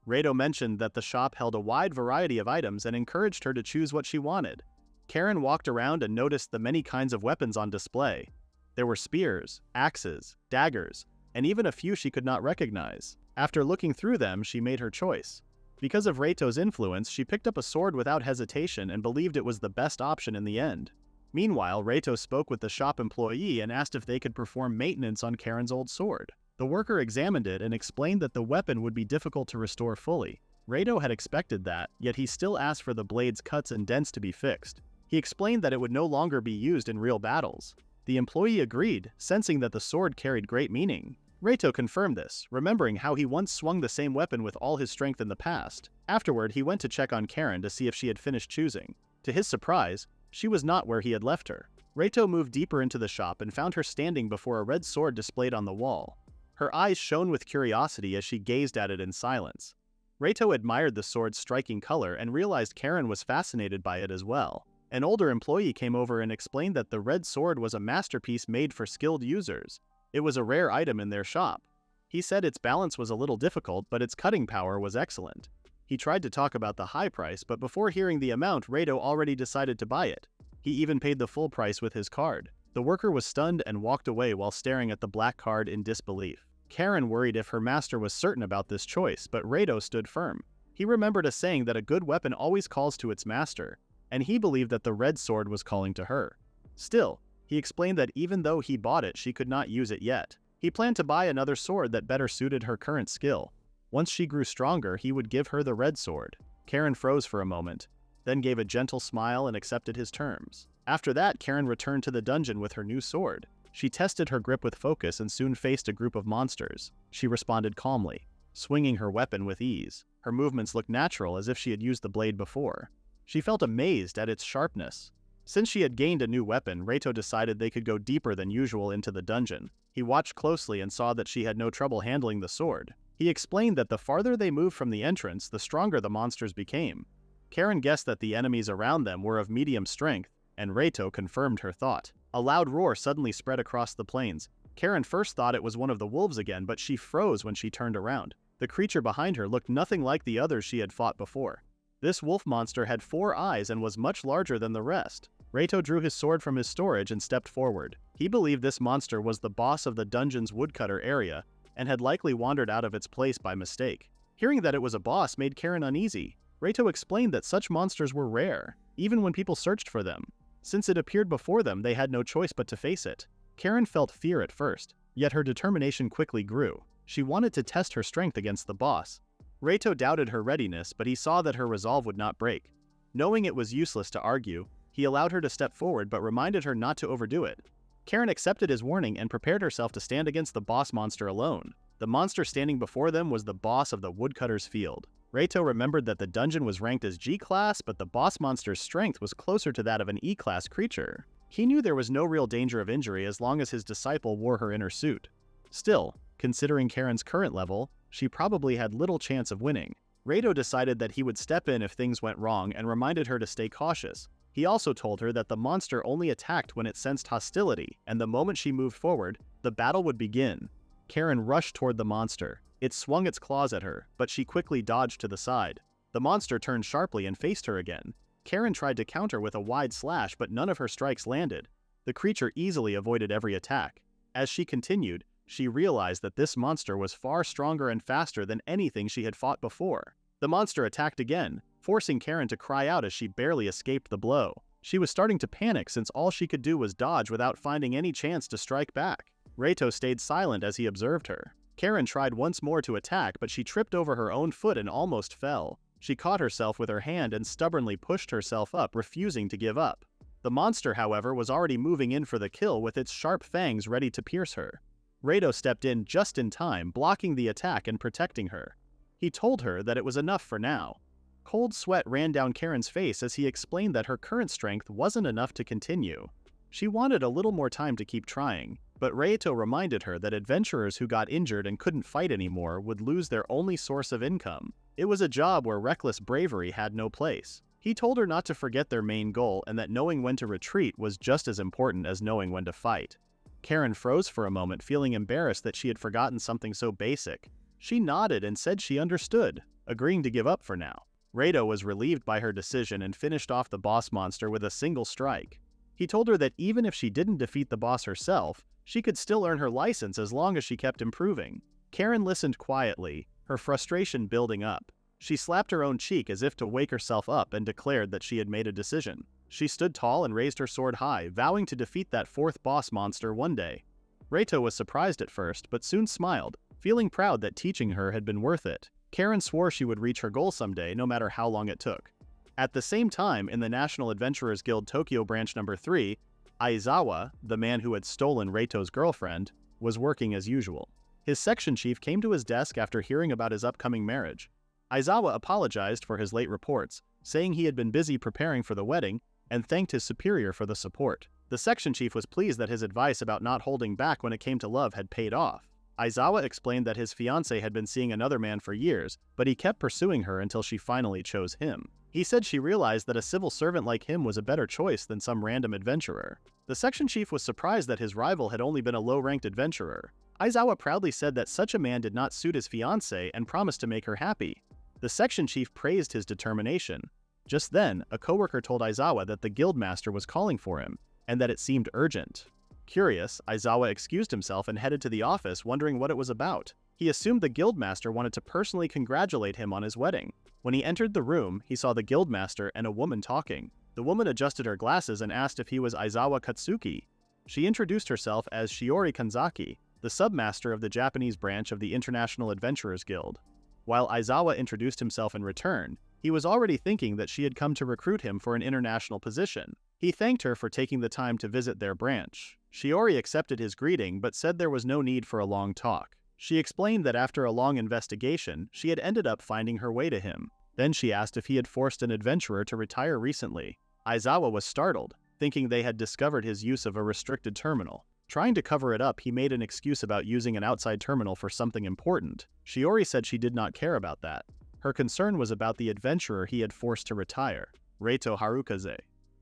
Reito mentioned that the shop held a wide variety of items and encouraged her to choose what she wanted. Karen walked around and noticed the many kinds of weapons on display. There were spears, axes, daggers, and even a few she could not recognize. After looking through them, she made her choice. Because of Reito's influence, she picked up a sword without hesitation and believed it was the best option in the end. Meanwhile, Reito spoke with the shop employee and asked if they could perform maintenance on Karen's old sword. The worker examined it and explained that the weapon would be difficult to restore fully. Reito had expected that, yet he still asked for the blade's cuts and dents to be fixed. He explained that it would no longer be used in real battles. The employee agreed, sensing that the sword carried great meaning. Reito confirmed this, remembering how he once swung the same weapon with all his strength in the past. Afterward, he went to check on Karen to see if she had finished choosing. To his surprise, she was not where he had left her. Reito moved deeper into the shop and found her standing before a red sword displayed on the wall. Her eyes shone with curiosity as she gazed at it in silence. Reito admired the sword's striking color and realized Karen was fascinated by it as well. An older employee came over and explained that the red sword was a masterpiece made for skilled users. It was a rare item in their shop. He said its balance was a little difficult, but its cutting power was excellent. He tried to talk about the high price, but before hearing the amount, Reito already decided to buy it. He even paid the full price with his card. The worker was stunned and walked away while staring at the black card in disbelief. Karen worried if her master was certain about this choice, but Reito stood firm. He remembered a saying that a good weapon always calls to its master, and he believed that the red sword was calling to her. Still, he explained that even though he bought it, she could not use it yet. He planned to buy another sword that better suited her current skill. Once she grew stronger, he would give her the red sword. Karen froze for a moment, then gave a gentle smile and accepted his terms. After that, Karen returned to the dungeon with her new sword. She tested her grip with focus and soon faced a group of monsters. She responded calmly, swinging her weapon with ease. Her movements looked natural, as if she had used the blade before. She felt amazed at its sharpness. Since she had gained a new weapon, Reito decided they could go deeper than usual into the dungeon. He watched closely and saw that she had no trouble handling the sword. He explained that the farther they moved from the entrance, the stronger the monsters became. Karen guessed that the enemies around them were of medium strength, and Reito confirmed her thought. A loud roar suddenly spread across the plains. Karen first thought it was one of the wolves again, but she froze when she turned around. The creature behind her looked nothing like the others she had fought before. This wolf monster had 4 eyes and was much larger than the rest. Reito drew his sword from his storage and stepped forward. He believed this monster was the boss of the dungeon's woodcutter area and had likely wandered out of its place by mistake. Hearing that it was a boss made Karen uneasy. Reito explained that such monsters were rare, even when people searched for them. Since it appeared before them, they had no choice but to face it. Karen felt fear at first, yet her determination quickly grew. She wanted to test her strength against the boss. Reito doubted her readiness, but he saw that her resolve would not break. Knowing it was useless to argue, he allowed her to step forward but reminded her not to overdo it. Karen accepted his warning and prepared herself to stand against the boss monster alone. The monster standing before them was the boss of the woodcutter's field. Reito remembered that the dungeon was ranked as G-class, but the boss monster's strength was closer to that of an E-class creature. He knew there was no real danger of injury as long as his disciple wore her inner suit. Still, considering Karen's current level, she probably had little chance of winning. Reito decided that he would step in if things went wrong and reminded her to stay cautious. He also told her that the monster only attacked when it sensed hostility, and the moment she moved forward, the battle would begin. Karen rushed toward the monster. It swung its claws at her, but she quickly dodged to the side. The monster turned sharply and faced her again. Karen tried to counter with a wide slash, but none of her strikes landed. The creature easily avoided every attack. As she continued, she realized that this monster was far stronger and faster than anything she had fought before. The monster attacked again, forcing Karen to cry out as she barely escaped the blow. She was starting to panic since all she could do was dodge without finding any chance to strike back. Reito stayed silent as he observed her. Karen tried once more to attack, but she tripped over her own foot and almost fell. She caught herself with her hand and stubbornly pushed herself up, refusing to give up. The monster, however, was already moving in for the kill with its sharp fangs ready to pierce her. Reito stepped in just in time, blocking the attack and protecting her. He told her that it was enough for now. Cold sweat ran down Karen's face as he explained that her current strength wasn't enough to continue. She wanted a little more time to keep trying, but Reito reminded her that adventurers who got injured and couldn't fight anymore would lose their only source of income. It was a job where reckless bravery had no place. He told her not to forget their main goal and that knowing when to retreat was just as important as knowing when to fight. Karen froze for a moment, feeling embarrassed that she had forgotten something so basic. She nodded and said she understood, agreeing to give up for now. Reito was relieved by her decision and finished off the boss monster with a single strike. He told her that even if she didn't defeat the boss herself, she could still earn her license as long as she kept improving. Karen listened quietly, her frustration building up. She slapped her own cheek as if to wake herself up and declared that she had made a decision. She stood tall and raised her sword high, vowing to defeat that 4th boss monster one day. Reito was surprised at first, but soon smiled, feeling proud that teaching her had been worth it. Karen swore she would reach her goal someday, no matter how long it took. At the same time, in the National Adventurers Guild Tokyo Branch No. 3, Aizawa, the man who had stolen Reito's girlfriend, was working as usual. His section chief came to his desk after hearing about his upcoming marriage. Aizawa apologized for his late reports, saying he had been busy preparing for the wedding, and thanked his superior for the support. The section chief was pleased that his advice about not holding back when it came to love had paid off. Aizawa explained that his fiancée had been seeing another man for years, but he kept pursuing her until she finally chose him. He said she realized that a civil servant like him was a better choice than some random adventurer. The section chief was surprised that his rival had only been a low-ranked adventurer. Aizawa proudly said that such a man did not suit his fiancée and promised to make her happy. The section chief praised his determination. Just then, a coworker told Aizawa that the guildmaster was calling for him, and that it seemed urgent. Curious, Aizawa excused himself and headed to the office, wondering what it was about. He assumed the guildmaster wanted to personally congratulate him on his wedding. When he entered the room, he saw the guildmaster and a woman talking. The woman adjusted her glasses and asked if he was Aizawa Katsuki. She introduced herself as Shiori Kanzaki, the submaster of the Japanese branch of the International Adventurers Guild. While Aizawa introduced himself in return, he was already thinking that she had come to recruit him for an international position. He thanked her for taking the time to visit their branch. Shiori accepted his greeting but said there was no need for a long talk. She explained that after a long investigation, she had ended up finding her way to him. Then she asked if he had forced an adventurer to retire recently. Aizawa was startled, thinking they had discovered his use of a restricted terminal. Trying to cover it up, he made an excuse about using an outside terminal for something important. Shiori said she did not care about that. Her concern was about the adventurer he had forced to retire, Reito Harukaze.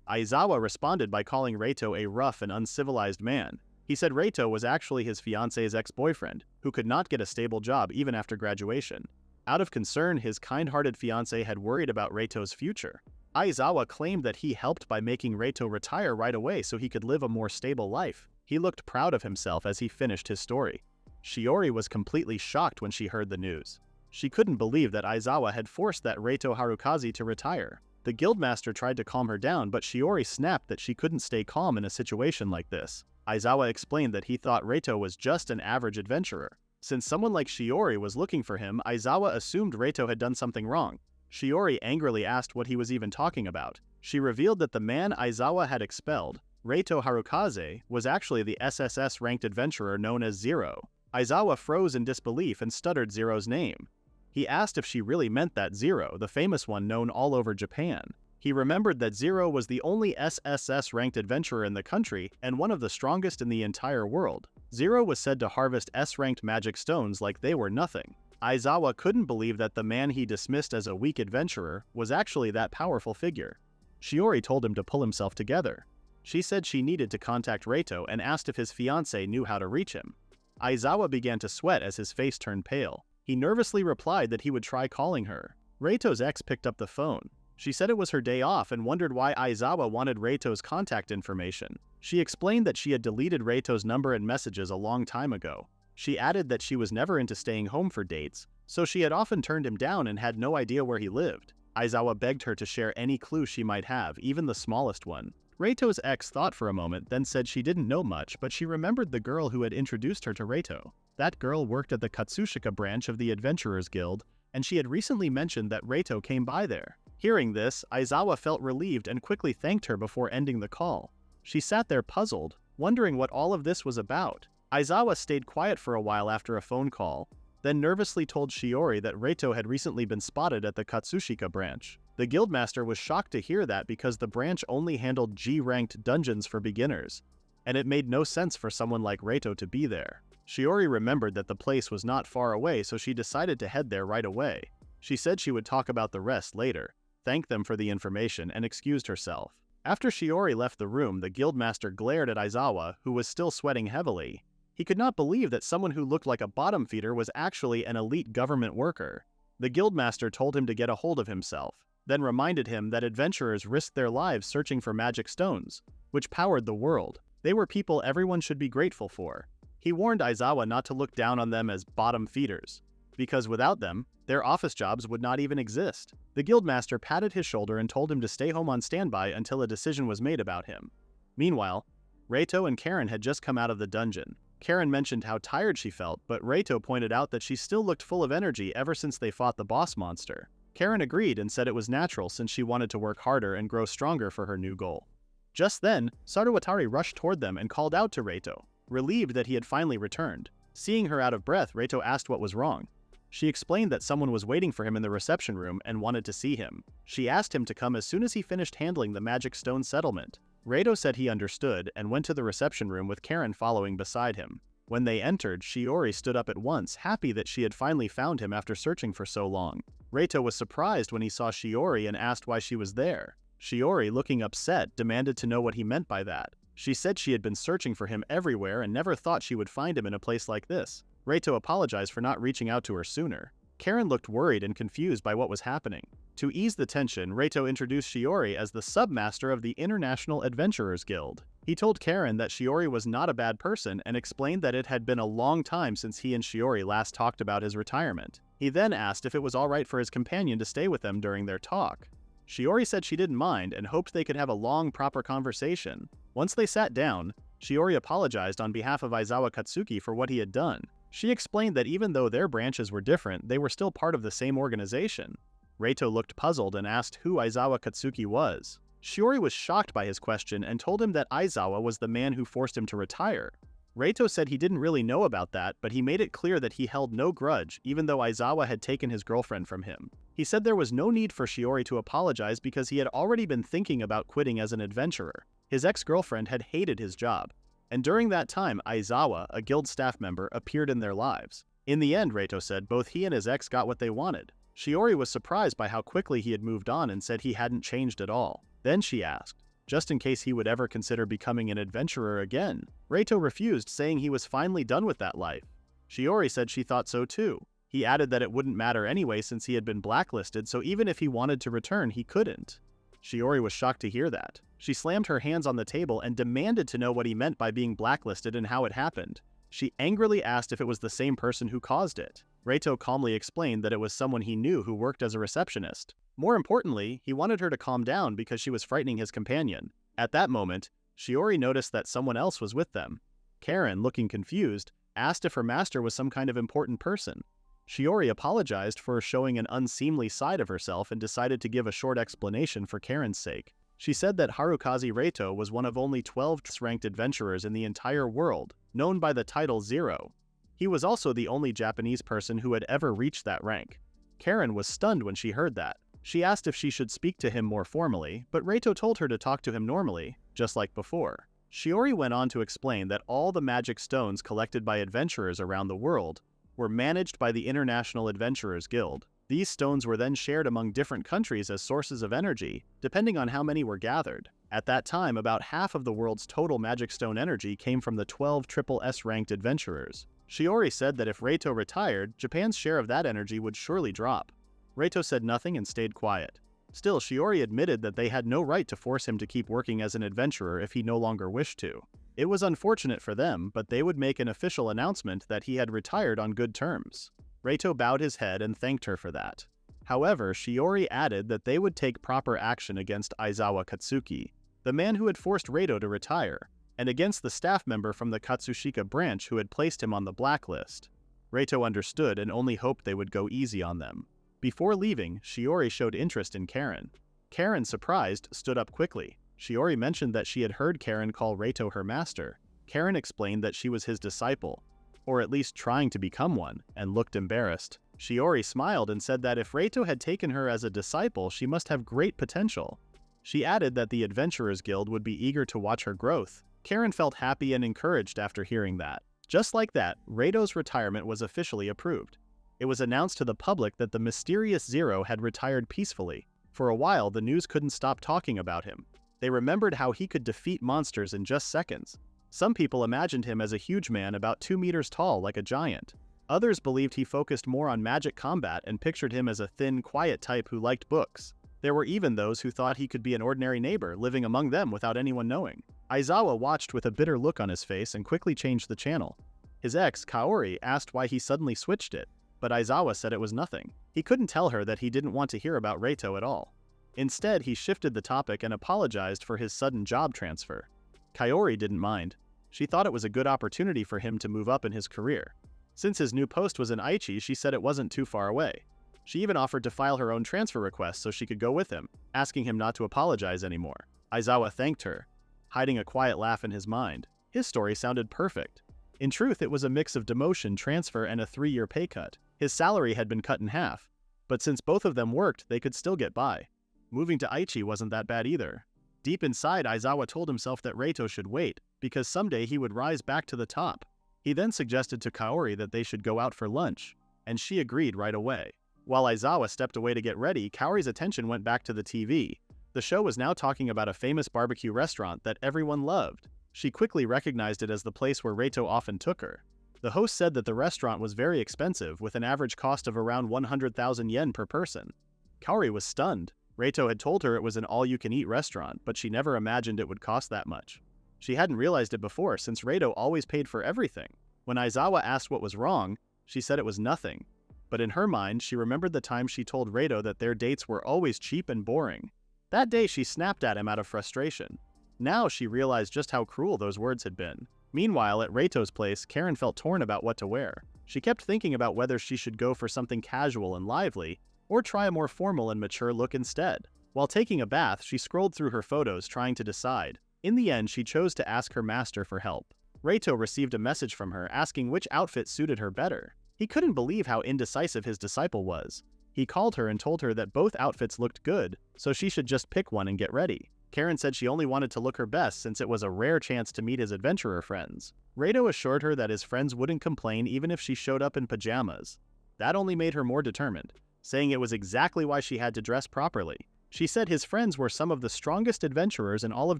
Aizawa responded by calling Reito a rough and uncivilized man. He said Reito was actually his fiancée's ex-boyfriend, who could not get a stable job even after graduation. Out of concern, his kind-hearted fiancée had worried about Reito's future. Aizawa claimed that he helped by making Reito retire right away so he could live a more stable life. He looked proud of himself as he finished his story. Shiori was completely shocked when she heard the news. She couldn't believe that Aizawa had forced that Reito Harukaze to retire. The guildmaster tried to calm her down, but Shiori snapped that she couldn't stay calm in a situation like this. Aizawa explained that he thought Reito was just an average adventurer. Since someone like Shiori was looking for him, Aizawa assumed Reito had done something wrong. Shiori angrily asked what he was even talking about. She revealed that the man Aizawa had expelled, Reito Harukaze, was actually the SSS-ranked adventurer known as Zero. Aizawa froze in disbelief and stuttered Zero's name. He asked if she really meant that Zero, the famous one known all over Japan. He remembered that Zero was the only SSS-ranked adventurer in the country and one of the strongest in the entire world. Zero was said to harvest S-ranked magic stones like they were nothing. Aizawa couldn't believe that the man he dismissed as a weak adventurer was actually that powerful figure. Shiori told him to pull himself together. She said she needed to contact Reito and asked if his fiancée knew how to reach him. Aizawa began to sweat as his face turned pale. He nervously replied that he would try calling her. Reito's ex picked up the phone. She said it was her day off and wondered why Aizawa wanted Reito's contact information. She explained that she had deleted Reito's number and messages a long time ago. She added that she was never into staying home for dates, so she had often turned him down and had no idea where he lived. Aizawa begged her to share any clue she might have, even the smallest one. Reito's ex thought for a moment, then said she didn't know much, but she remembered the girl who had introduced her to Reito. That girl worked at the Katsushika branch of the Adventurers Guild, and she had recently mentioned that Reito came by there. Hearing this, Aizawa felt relieved and quickly thanked her before ending the call. She sat there puzzled, wondering what all of this was about. Aizawa stayed quiet for a while after a phone call, then nervously told Shiori that Reito had recently been spotted at the Katsushika branch. The guildmaster was shocked to hear that because the branch only handled G-ranked dungeons for beginners, and it made no sense for someone like Reito to be there. Shiori remembered that the place was not far away, so she decided to head there right away. She said she would talk about the rest later, thanked them for the information, and excused herself. After Shiori left the room, the guildmaster glared at Aizawa, who was still sweating heavily. He could not believe that someone who looked like a bottom feeder was actually an elite government worker. The guildmaster told him to get a hold of himself, then reminded him that adventurers risked their lives searching for magic stones, which powered the world. They were people everyone should be grateful for. He warned Aizawa not to look down on them as bottom feeders, because without them, their office jobs would not even exist. The guildmaster patted his shoulder and told him to stay home on standby until a decision was made about him. Meanwhile, Reito and Karen had just come out of the dungeon. Karen mentioned how tired she felt, but Reito pointed out that she still looked full of energy ever since they fought the boss monster. Karen agreed and said it was natural since she wanted to work harder and grow stronger for her new goal. Just then, Sarutari rushed toward them and called out to Reito, relieved that he had finally returned. Seeing her out of breath, Reito asked what was wrong. She explained that someone was waiting for him in the reception room and wanted to see him. She asked him to come as soon as he finished handling the magic stone settlement. Reito said he understood and went to the reception room with Karen following beside him. When they entered, Shiori stood up at once, happy that she had finally found him after searching for so long. Reito was surprised when he saw Shiori and asked why she was there. Shiori, looking upset, demanded to know what he meant by that. She said she had been searching for him everywhere and never thought she would find him in a place like this. Reito apologized for not reaching out to her sooner. Karen looked worried and confused by what was happening. To ease the tension, Reito introduced Shiori as the submaster of the International Adventurers Guild. He told Karen that Shiori was not a bad person and explained that it had been a long time since he and Shiori last talked about his retirement. He then asked if it was alright for his companion to stay with them during their talk. Shiori said she didn't mind and hoped they could have a long, proper conversation. Once they sat down, Shiori apologized on behalf of Aizawa Katsuki for what he had done. She explained that even though their branches were different, they were still part of the same organization. Reito looked puzzled and asked who Aizawa Katsuki was. Shiori was shocked by his question and told him that Aizawa was the man who forced him to retire. Reito said he didn't really know about that, but he made it clear that he held no grudge, even though Aizawa had taken his girlfriend from him. He said there was no need for Shiori to apologize because he had already been thinking about quitting as an adventurer. His ex-girlfriend had hated his job. And during that time, Aizawa, a guild staff member, appeared in their lives. In the end, Reito said, both he and his ex got what they wanted. Shiori was surprised by how quickly he had moved on and said he hadn't changed at all. Then she asked, just in case he would ever consider becoming an adventurer again. Reito refused, saying he was finally done with that life. Shiori said she thought so too. He added that it wouldn't matter anyway since he had been blacklisted, so even if he wanted to return, he couldn't. Shiori was shocked to hear that. She slammed her hands on the table and demanded to know what he meant by being blacklisted and how it happened. She angrily asked if it was the same person who caused it. Reito calmly explained that it was someone he knew who worked as a receptionist. More importantly, he wanted her to calm down because she was frightening his companion. At that moment, Shiori noticed that someone else was with them. Karen, looking confused, asked if her master was some kind of important person. Shiori apologized for showing an unseemly side of herself and decided to give a short explanation for Karen's sake. She said that Harukaze Reito was one of only 12 ranked adventurers in the entire world, known by the title Zero. He was also the only Japanese person who had ever reached that rank. Karen was stunned when she heard that. She asked if she should speak to him more formally, but Reito told her to talk to him normally, just like before. Shiori went on to explain that all the magic stones collected by adventurers around the world were managed by the International Adventurers Guild. These stones were then shared among different countries as sources of energy, depending on how many were gathered. At that time, about half of the world's total magic stone energy came from the 12 SSS ranked adventurers. Shiori said that if Reito retired, Japan's share of that energy would surely drop. Reito said nothing and stayed quiet. Still, Shiori admitted that they had no right to force him to keep working as an adventurer if he no longer wished to. It was unfortunate for them, but they would make an official announcement that he had retired on good terms. Reito bowed his head and thanked her for that. However, Shiori added that they would take proper action against Aizawa Katsuki, the man who had forced Reito to retire, and against the staff member from the Katsushika branch who had placed him on the blacklist. Reito understood and only hoped they would go easy on them. Before leaving, Shiori showed interest in Karen. Karen, surprised, stood up quickly. Shiori mentioned that she had heard Karen call Reito her master. Karen explained that she was his disciple, or at least trying to become one, and looked embarrassed. Shiori smiled and said that if Reito had taken her as a disciple, she must have great potential. She added that the Adventurers Guild would be eager to watch her growth. Karen felt happy and encouraged after hearing that. Just like that, Reito's retirement was officially approved. It was announced to the public that the mysterious Zero had retired peacefully. For a while, the news couldn't stop talking about him. They remembered how he could defeat monsters in just seconds. Some people imagined him as a huge man about 2 meters tall like a giant. Others believed he focused more on magic combat and pictured him as a thin, quiet type who liked books. There were even those who thought he could be an ordinary neighbor living among them without anyone knowing. Aizawa watched with a bitter look on his face and quickly changed the channel. His ex, Kaori, asked why he suddenly switched it, but Aizawa said it was nothing. He couldn't tell her that he didn't want to hear about Reito at all. Instead, he shifted the topic and apologized for his sudden job transfer. Kaori didn't mind. She thought it was a good opportunity for him to move up in his career. Since his new post was in Aichi, she said it wasn't too far away. She even offered to file her own transfer request so she could go with him, asking him not to apologize anymore. Aizawa thanked her, hiding a quiet laugh in his mind. His story sounded perfect. In truth, it was a mix of demotion, transfer, and a 3-year pay cut. His salary had been cut in half, but since both of them worked, they could still get by. Moving to Aichi wasn't that bad either. Deep inside, Aizawa told himself that Reito should wait, because someday he would rise back to the top. He then suggested to Kaori that they should go out for lunch, and she agreed right away. While Aizawa stepped away to get ready, Kaori's attention went back to the TV. The show was now talking about a famous barbecue restaurant that everyone loved. She quickly recognized it as the place where Reito often took her. The host said that the restaurant was very expensive, with an average cost of around 100,000 yen per person. Kaori was stunned. Reito had told her it was an all-you-can-eat restaurant, but she never imagined it would cost that much. She hadn't realized it before, since Reito always paid for everything. When Aizawa asked what was wrong, she said it was nothing. But in her mind, she remembered the time she told Reito that their dates were always cheap and boring. That day, she snapped at him out of frustration. Now she realized just how cruel those words had been. Meanwhile, at Reito's place, Karen felt torn about what to wear. She kept thinking about whether she should go for something casual and lively, or try a more formal and mature look instead. While taking a bath, she scrolled through her photos trying to decide. In the end, she chose to ask her master for help. Reito received a message from her asking which outfit suited her better. He couldn't believe how indecisive his disciple was. He called her and told her that both outfits looked good, so she should just pick one and get ready. Karen said she only wanted to look her best since it was a rare chance to meet his adventurer friends. Reito assured her that his friends wouldn't complain even if she showed up in pajamas. That only made her more determined, saying it was exactly why she had to dress properly. She said his friends were some of the strongest adventurers in all of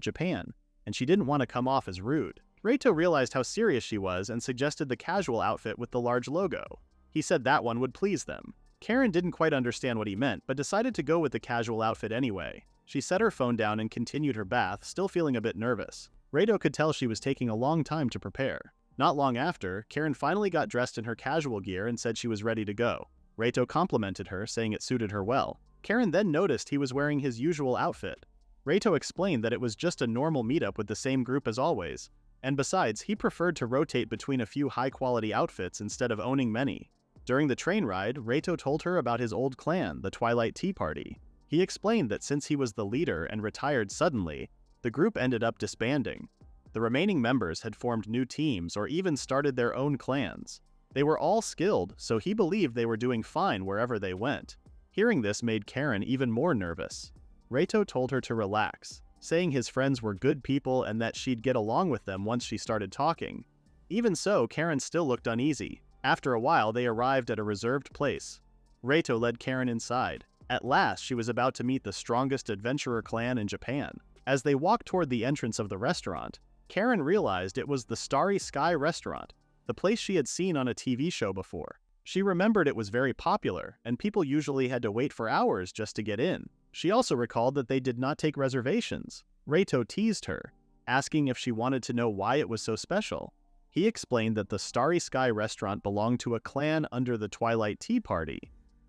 Japan, and she didn't want to come off as rude. Reito realized how serious she was and suggested the casual outfit with the large logo. He said that one would please them. Karen didn't quite understand what he meant, but decided to go with the casual outfit anyway. She set her phone down and continued her bath, still feeling a bit nervous. Reito could tell she was taking a long time to prepare. Not long after, Karen finally got dressed in her casual gear and said she was ready to go. Reito complimented her, saying it suited her well. Karen then noticed he was wearing his usual outfit. Reito explained that it was just a normal meetup with the same group as always, and besides, he preferred to rotate between a few high-quality outfits instead of owning many. During the train ride, Reito told her about his old clan, the Twilight Tea Party. He explained that since he was the leader and retired suddenly, the group ended up disbanding. The remaining members had formed new teams or even started their own clans. They were all skilled, so he believed they were doing fine wherever they went. Hearing this made Karen even more nervous. Reito told her to relax, saying his friends were good people and that she'd get along with them once she started talking. Even so, Karen still looked uneasy. After a while, they arrived at a reserved place. Reito led Karen inside. At last, she was about to meet the strongest adventurer clan in Japan. As they walked toward the entrance of the restaurant, Karen realized it was the Starry Sky restaurant, the place she had seen on a TV show before. She remembered it was very popular, and people usually had to wait for hours just to get in. She also recalled that they did not take reservations. Reito teased her, asking if she wanted to know why it was so special. He explained that the Starry Sky restaurant belonged to a clan under the Twilight Tea Party.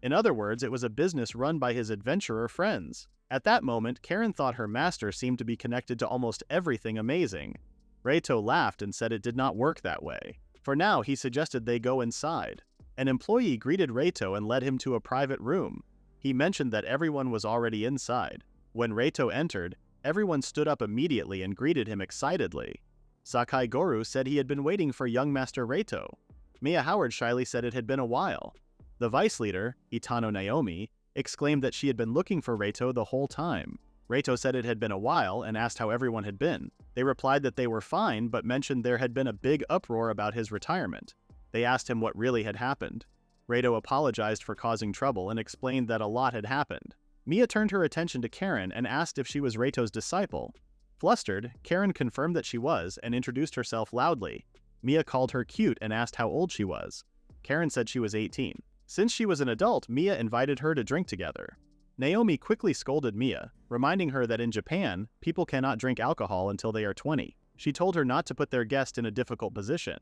In other words, it was a business run by his adventurer friends. At that moment, Karen thought her master seemed to be connected to almost everything amazing. Reito laughed and said it did not work that way. For now, he suggested they go inside. An employee greeted Reito and led him to a private room. He mentioned that everyone was already inside. When Reito entered, everyone stood up immediately and greeted him excitedly. Sakai Goru said he had been waiting for young Master Reito. Mia Howard shyly said it had been a while. The vice leader, Itano Naomi, exclaimed that she had been looking for Reito the whole time. Reito said it had been a while and asked how everyone had been. They replied that they were fine but mentioned there had been a big uproar about his retirement. They asked him what really had happened. Reito apologized for causing trouble and explained that a lot had happened. Mia turned her attention to Karen and asked if she was Reito's disciple. Flustered, Karen confirmed that she was and introduced herself loudly. Mia called her cute and asked how old she was. Karen said she was 18. Since she was an adult, Mia invited her to drink together. Naomi quickly scolded Mia, reminding her that in Japan, people cannot drink alcohol until they are 20. She told her not to put their guest in a difficult position.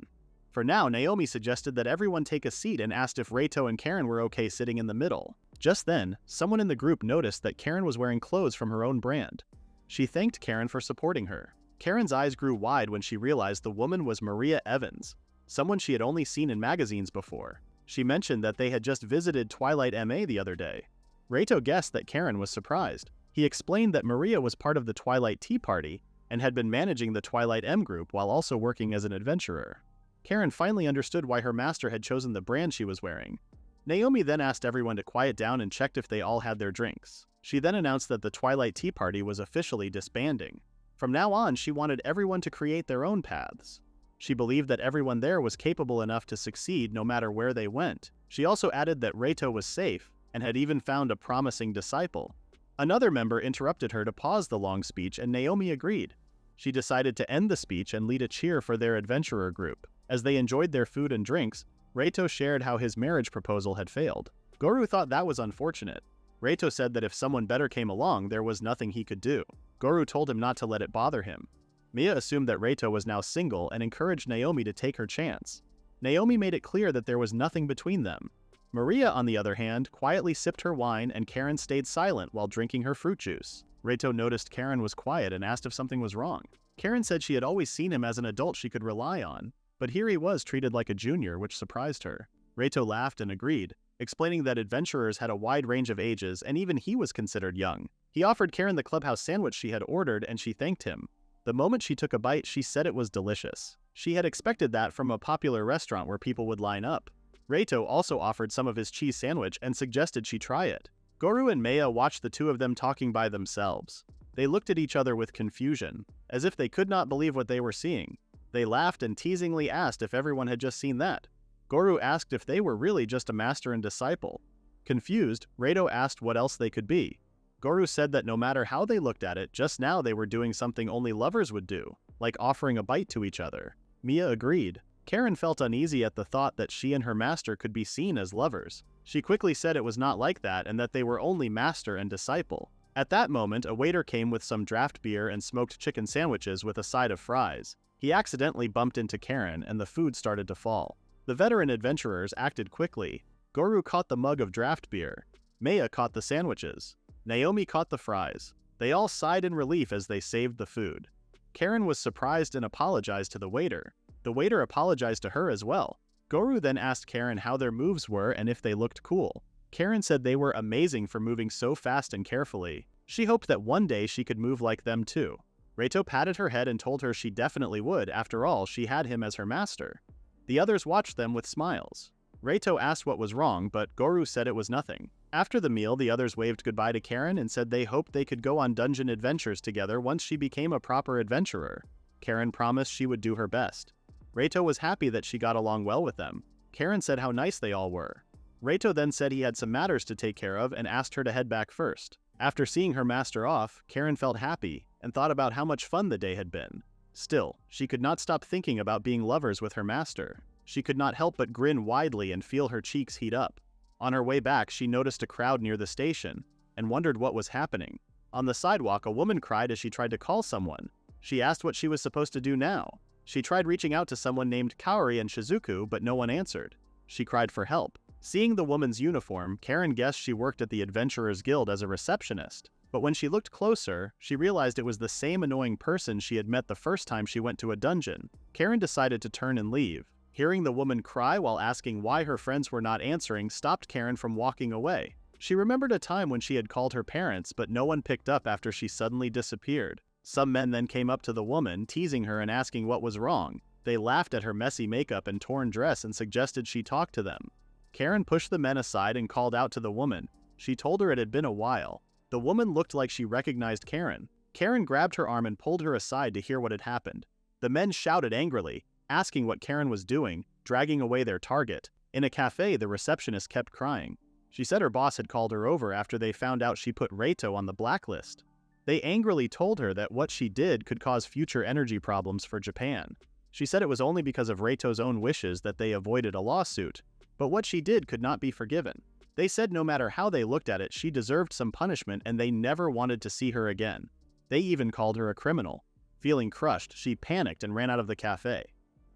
For now, Naomi suggested that everyone take a seat and asked if Reito and Karen were okay sitting in the middle. Just then, someone in the group noticed that Karen was wearing clothes from her own brand. She thanked Karen for supporting her. Karen's eyes grew wide when she realized the woman was Maria Evans, someone she had only seen in magazines before. She mentioned that they had just visited Twilight MA the other day. Reito guessed that Karen was surprised. He explained that Maria was part of the Twilight Tea Party and had been managing the Twilight M group while also working as an adventurer. Karen finally understood why her master had chosen the brand she was wearing. Naomi then asked everyone to quiet down and checked if they all had their drinks. She then announced that the Twilight Tea Party was officially disbanding. From now on, she wanted everyone to create their own paths. She believed that everyone there was capable enough to succeed no matter where they went. She also added that Reito was safe and had even found a promising disciple. Another member interrupted her to pause the long speech, and Naomi agreed. She decided to end the speech and lead a cheer for their adventurer group. As they enjoyed their food and drinks, Reito shared how his marriage proposal had failed. Goru thought that was unfortunate. Reito said that if someone better came along, there was nothing he could do. Goru told him not to let it bother him. Mia assumed that Reito was now single and encouraged Naomi to take her chance. Naomi made it clear that there was nothing between them. Maria, on the other hand, quietly sipped her wine, and Karen stayed silent while drinking her fruit juice. Reito noticed Karen was quiet and asked if something was wrong. Karen said she had always seen him as an adult she could rely on, but here he was treated like a junior, which surprised her. Reito laughed and agreed, explaining that adventurers had a wide range of ages and even he was considered young. He offered Karen the clubhouse sandwich she had ordered and she thanked him. The moment she took a bite, she said it was delicious. She had expected that from a popular restaurant where people would line up. Reito also offered some of his cheese sandwich and suggested she try it. Goru and Maya watched the two of them talking by themselves. They looked at each other with confusion, as if they could not believe what they were seeing. They laughed and teasingly asked if everyone had just seen that. Goru asked if they were really just a master and disciple. Confused, Reito asked what else they could be. Goru said that no matter how they looked at it, just now they were doing something only lovers would do, like offering a bite to each other. Mia agreed. Karen felt uneasy at the thought that she and her master could be seen as lovers. She quickly said it was not like that and that they were only master and disciple. At that moment, a waiter came with some draft beer and smoked chicken sandwiches with a side of fries. He accidentally bumped into Karen and the food started to fall. The veteran adventurers acted quickly. Goru caught the mug of draft beer. Maya caught the sandwiches. Naomi caught the fries. They all sighed in relief as they saved the food. Karen was surprised and apologized to the waiter. The waiter apologized to her as well. Goru then asked Karen how their moves were and if they looked cool. Karen said they were amazing for moving so fast and carefully. She hoped that one day she could move like them too. Reito patted her head and told her she definitely would. After all, she had him as her master. The others watched them with smiles. Reito asked what was wrong, but Goru said it was nothing. After the meal, the others waved goodbye to Karen and said they hoped they could go on dungeon adventures together once she became a proper adventurer. Karen promised she would do her best. Reito was happy that she got along well with them. Karen said how nice they all were. Reito then said he had some matters to take care of and asked her to head back first. After seeing her master off, Karen felt happy and thought about how much fun the day had been. Still, she could not stop thinking about being lovers with her master. She could not help but grin widely and feel her cheeks heat up. On her way back, she noticed a crowd near the station and wondered what was happening. On the sidewalk, a woman cried as she tried to call someone. She asked what she was supposed to do now. She tried reaching out to someone named Kaori and Shizuku, but no one answered. She cried for help. Seeing the woman's uniform, Karen guessed she worked at the Adventurers Guild as a receptionist. But when she looked closer, she realized it was the same annoying person she had met the first time she went to a dungeon. Karen decided to turn and leave. Hearing the woman cry while asking why her friends were not answering stopped Karen from walking away. She remembered a time when she had called her parents, but no one picked up after she suddenly disappeared. Some men then came up to the woman, teasing her and asking what was wrong. They laughed at her messy makeup and torn dress and suggested she talk to them. Karen pushed the men aside and called out to the woman. She told her it had been a while. The woman looked like she recognized Karen. Karen grabbed her arm and pulled her aside to hear what had happened. The men shouted angrily, asking what Karen was doing, dragging away their target. In a cafe, the receptionist kept crying. She said her boss had called her over after they found out she put Reito on the blacklist. They angrily told her that what she did could cause future energy problems for Japan. She said it was only because of Reito's own wishes that they avoided a lawsuit, but what she did could not be forgiven. They said no matter how they looked at it, she deserved some punishment and they never wanted to see her again. They even called her a criminal. Feeling crushed, she panicked and ran out of the cafe.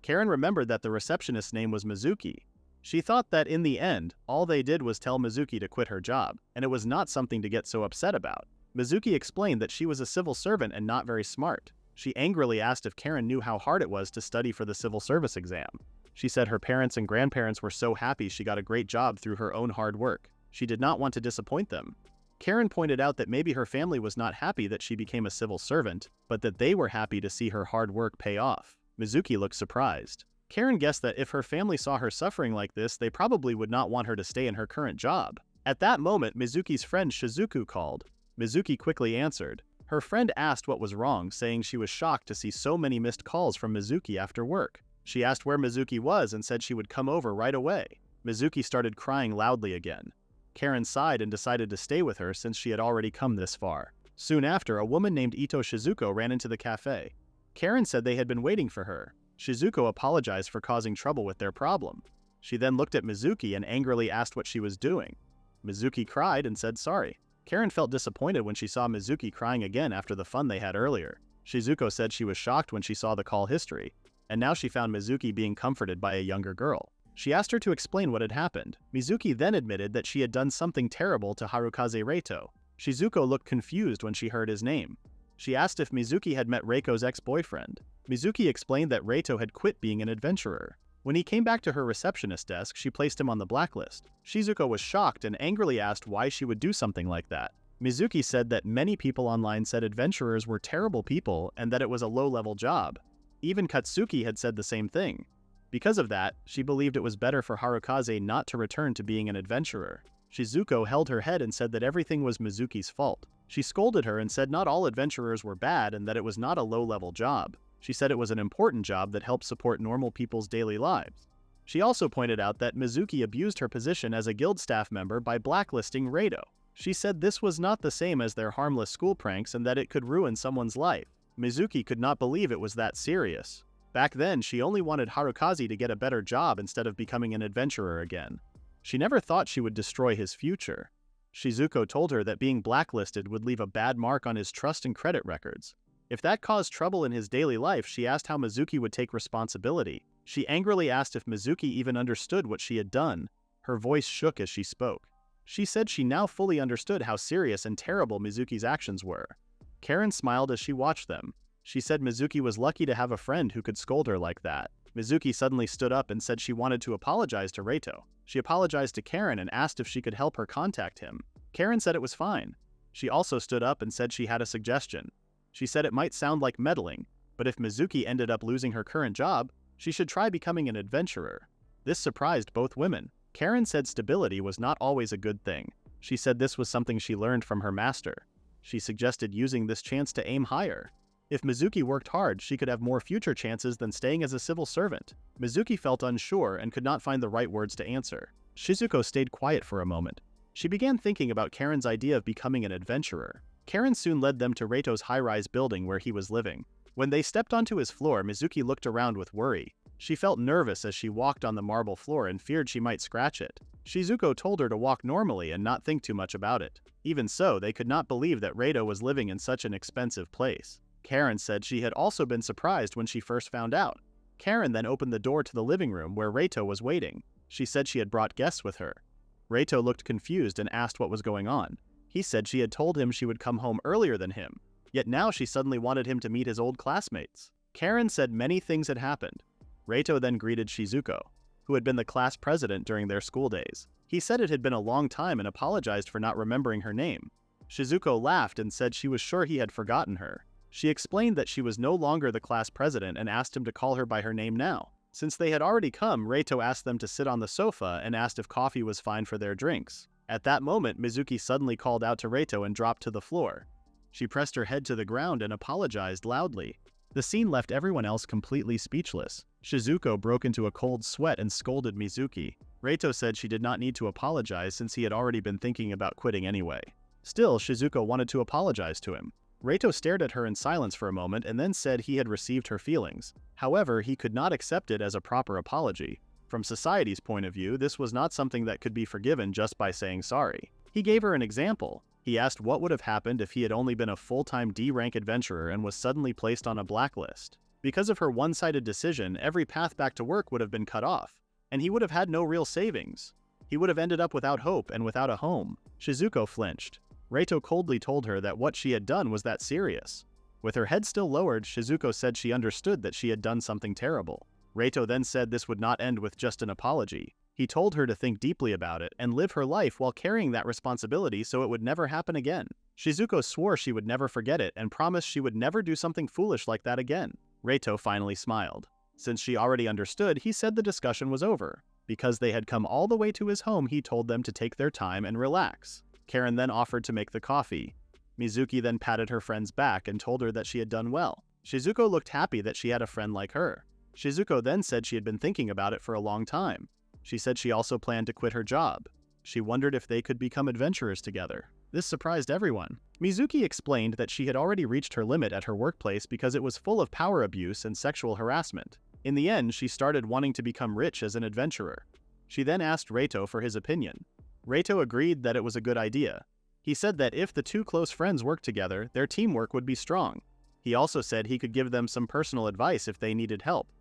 Karen remembered that the receptionist's name was Mizuki. She thought that in the end, all they did was tell Mizuki to quit her job, and it was not something to get so upset about. Mizuki explained that she was a civil servant and not very smart. She angrily asked if Karen knew how hard it was to study for the civil service exam. She said her parents and grandparents were so happy she got a great job through her own hard work. She did not want to disappoint them. Karen pointed out that maybe her family was not happy that she became a civil servant, but that they were happy to see her hard work pay off. Mizuki looked surprised. Karen guessed that if her family saw her suffering like this, they probably would not want her to stay in her current job. At that moment, Mizuki's friend Shizuku called. Mizuki quickly answered. Her friend asked what was wrong, saying she was shocked to see so many missed calls from Mizuki after work. She asked where Mizuki was and said she would come over right away. Mizuki started crying loudly again. Karen sighed and decided to stay with her since she had already come this far. Soon after, a woman named Ito Shizuko ran into the cafe. Karen said they had been waiting for her. Shizuko apologized for causing trouble with their problem. She then looked at Mizuki and angrily asked what she was doing. Mizuki cried and said sorry. Karen felt disappointed when she saw Mizuki crying again after the fun they had earlier. Shizuko said she was shocked when she saw the call history, and now she found Mizuki being comforted by a younger girl. She asked her to explain what had happened. Mizuki then admitted that she had done something terrible to Harukaze Reito. Shizuko looked confused when she heard his name. She asked if Mizuki had met Reiko's ex-boyfriend. Mizuki explained that Reito had quit being an adventurer. When he came back to her receptionist desk, she placed him on the blacklist. Shizuko was shocked and angrily asked why she would do something like that. Mizuki said that many people online said adventurers were terrible people and that it was a low-level job. Even Katsuki had said the same thing. Because of that, she believed it was better for Harukaze not to return to being an adventurer. Shizuko held her head and said that everything was Mizuki's fault. She scolded her and said not all adventurers were bad and that it was not a low-level job. She said it was an important job that helped support normal people's daily lives. She also pointed out that Mizuki abused her position as a guild staff member by blacklisting Reito. She said this was not the same as their harmless school pranks and that it could ruin someone's life. Mizuki could not believe it was that serious. Back then, she only wanted Harukaze to get a better job instead of becoming an adventurer again. She never thought she would destroy his future. Shizuko told her that being blacklisted would leave a bad mark on his trust and credit records. If that caused trouble in his daily life, she asked how Mizuki would take responsibility. She angrily asked if Mizuki even understood what she had done. Her voice shook as she spoke. She said she now fully understood how serious and terrible Mizuki's actions were. Karen smiled as she watched them. She said Mizuki was lucky to have a friend who could scold her like that. Mizuki suddenly stood up and said she wanted to apologize to Reito. She apologized to Karen and asked if she could help her contact him. Karen said it was fine. She also stood up and said she had a suggestion. She said it might sound like meddling, but if Mizuki ended up losing her current job, she should try becoming an adventurer. This surprised both women. Karen said stability was not always a good thing. She said this was something she learned from her master. She suggested using this chance to aim higher. If Mizuki worked hard, she could have more future chances than staying as a civil servant. Mizuki felt unsure and could not find the right words to answer. Shizuko stayed quiet for a moment. She began thinking about Karen's idea of becoming an adventurer. Karen soon led them to Reito's high-rise building where he was living. When they stepped onto his floor, Mizuki looked around with worry. She felt nervous as she walked on the marble floor and feared she might scratch it. Shizuko told her to walk normally and not think too much about it. Even so, they could not believe that Reito was living in such an expensive place. Karen said she had also been surprised when she first found out. Karen then opened the door to the living room where Reito was waiting. She said she had brought guests with her. Reito looked confused and asked what was going on. He said she had told him she would come home earlier than him, yet now she suddenly wanted him to meet his old classmates. Karen said many things had happened. Reito then greeted Shizuko, who had been the class president during their school days. He said it had been a long time and apologized for not remembering her name. Shizuko laughed and said she was sure he had forgotten her. She explained that she was no longer the class president and asked him to call her by her name now. Since they had already come, Reito asked them to sit on the sofa and asked if coffee was fine for their drinks. At that moment, Mizuki suddenly called out to Reito and dropped to the floor. She pressed her head to the ground and apologized loudly. The scene left everyone else completely speechless. Shizuko broke into a cold sweat and scolded Mizuki. Reito said she did not need to apologize since he had already been thinking about quitting anyway. Still, Shizuko wanted to apologize to him. Reito stared at her in silence for a moment and then said he had received her feelings. However, he could not accept it as a proper apology. From society's point of view, this was not something that could be forgiven just by saying sorry. He gave her an example. He asked what would have happened if he had only been a full-time D-rank adventurer and was suddenly placed on a blacklist. Because of her one-sided decision, every path back to work would have been cut off, and he would have had no real savings. He would have ended up without hope and without a home. Shizuko flinched. Reito coldly told her that what she had done was that serious. With her head still lowered, Shizuko said she understood that she had done something terrible. Reito then said this would not end with just an apology. He told her to think deeply about it and live her life while carrying that responsibility so it would never happen again. Shizuko swore she would never forget it and promised she would never do something foolish like that again. Reito finally smiled. Since she already understood, he said the discussion was over. Because they had come all the way to his home, he told them to take their time and relax. Karen then offered to make the coffee. Mizuki then patted her friend's back and told her that she had done well. Shizuko looked happy that she had a friend like her. Shizuko then said she had been thinking about it for a long time. She said she also planned to quit her job. She wondered if they could become adventurers together. This surprised everyone. Mizuki explained that she had already reached her limit at her workplace because it was full of power abuse and sexual harassment. In the end, she started wanting to become rich as an adventurer. She then asked Reito for his opinion. Reito agreed that it was a good idea. He said that if the two close friends worked together, their teamwork would be strong. He also said he could give them some personal advice if they needed help.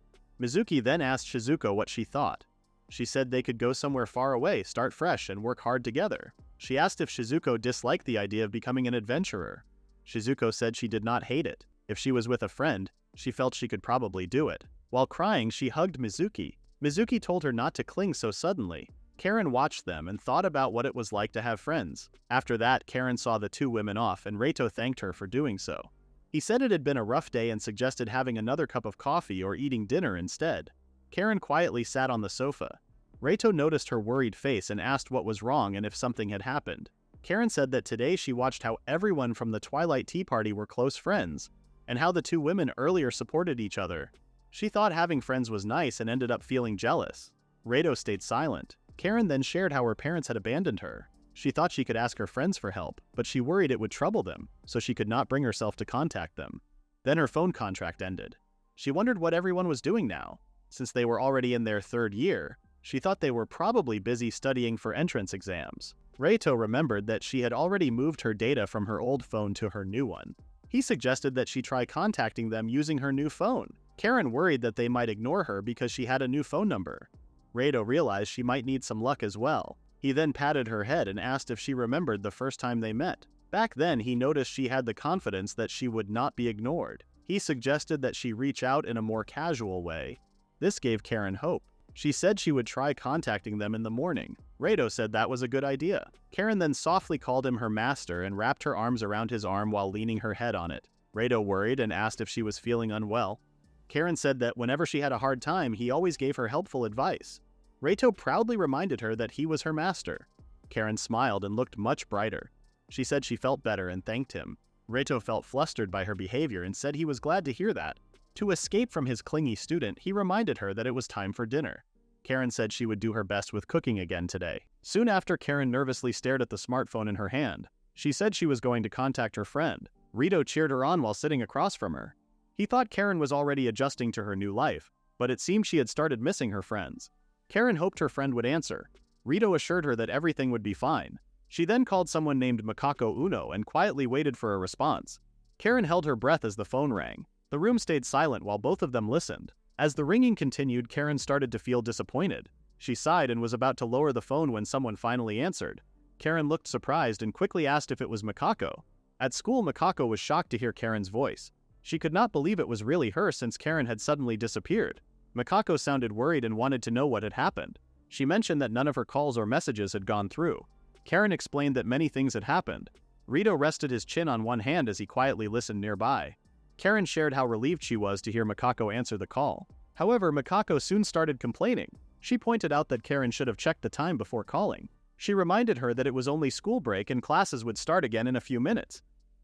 Mizuki then asked Shizuko what she thought. She said they could go somewhere far away, start fresh, and work hard together. She asked if Shizuko disliked the idea of becoming an adventurer. Shizuko said she did not hate it. If she was with a friend, she felt she could probably do it. While crying, she hugged Mizuki. Mizuki told her not to cling so suddenly. Karen watched them and thought about what it was like to have friends. After that, Karen saw the two women off and Reito thanked her for doing so. He said it had been a rough day and suggested having another cup of coffee or eating dinner instead. Karen quietly sat on the sofa. Reito noticed her worried face and asked what was wrong and if something had happened. Karen said that today she watched how everyone from the Twilight Tea Party were close friends, and how the two women earlier supported each other. She thought having friends was nice and ended up feeling jealous. Reito stayed silent. Karen then shared how her parents had abandoned her. She thought she could ask her friends for help, but she worried it would trouble them, so she could not bring herself to contact them. Then her phone contract ended. She wondered what everyone was doing now. Since they were already in their third year, she thought they were probably busy studying for entrance exams. Reito remembered that she had already moved her data from her old phone to her new one. He suggested that she try contacting them using her new phone. Karen worried that they might ignore her because she had a new phone number. Reito realized she might need some luck as well. He then patted her head and asked if she remembered the first time they met. Back then, he noticed she had the confidence that she would not be ignored. He suggested that she reach out in a more casual way. This gave Karen hope. She said she would try contacting them in the morning. Reito said that was a good idea. Karen then softly called him her master and wrapped her arms around his arm while leaning her head on it. Reito worried and asked if she was feeling unwell. Karen said that whenever she had a hard time, he always gave her helpful advice. Reito proudly reminded her that he was her master. Karen smiled and looked much brighter. She said she felt better and thanked him. Reito felt flustered by her behavior and said he was glad to hear that. To escape from his clingy student, he reminded her that it was time for dinner. Karen said she would do her best with cooking again today. Soon after, Karen nervously stared at the smartphone in her hand. She said she was going to contact her friend. Reito cheered her on while sitting across from her. He thought Karen was already adjusting to her new life, but it seemed she had started missing her friends. Karen hoped her friend would answer. Reito assured her that everything would be fine. She then called someone named Makako Uno and quietly waited for a response. Karen held her breath as the phone rang. The room stayed silent while both of them listened. As the ringing continued, Karen started to feel disappointed. She sighed and was about to lower the phone when someone finally answered. Karen looked surprised and quickly asked if it was Makako. At school, Makako was shocked to hear Karen's voice. She could not believe it was really her since Karen had suddenly disappeared. Makako sounded worried and wanted to know what had happened. She mentioned that none of her calls or messages had gone through. Karen explained that many things had happened. Reito rested his chin on one hand as he quietly listened nearby. Karen shared how relieved she was to hear Makako answer the call. However, Makako soon started complaining. She pointed out that Karen should have checked the time before calling. She reminded her that it was only school break and classes would start again in a few minutes.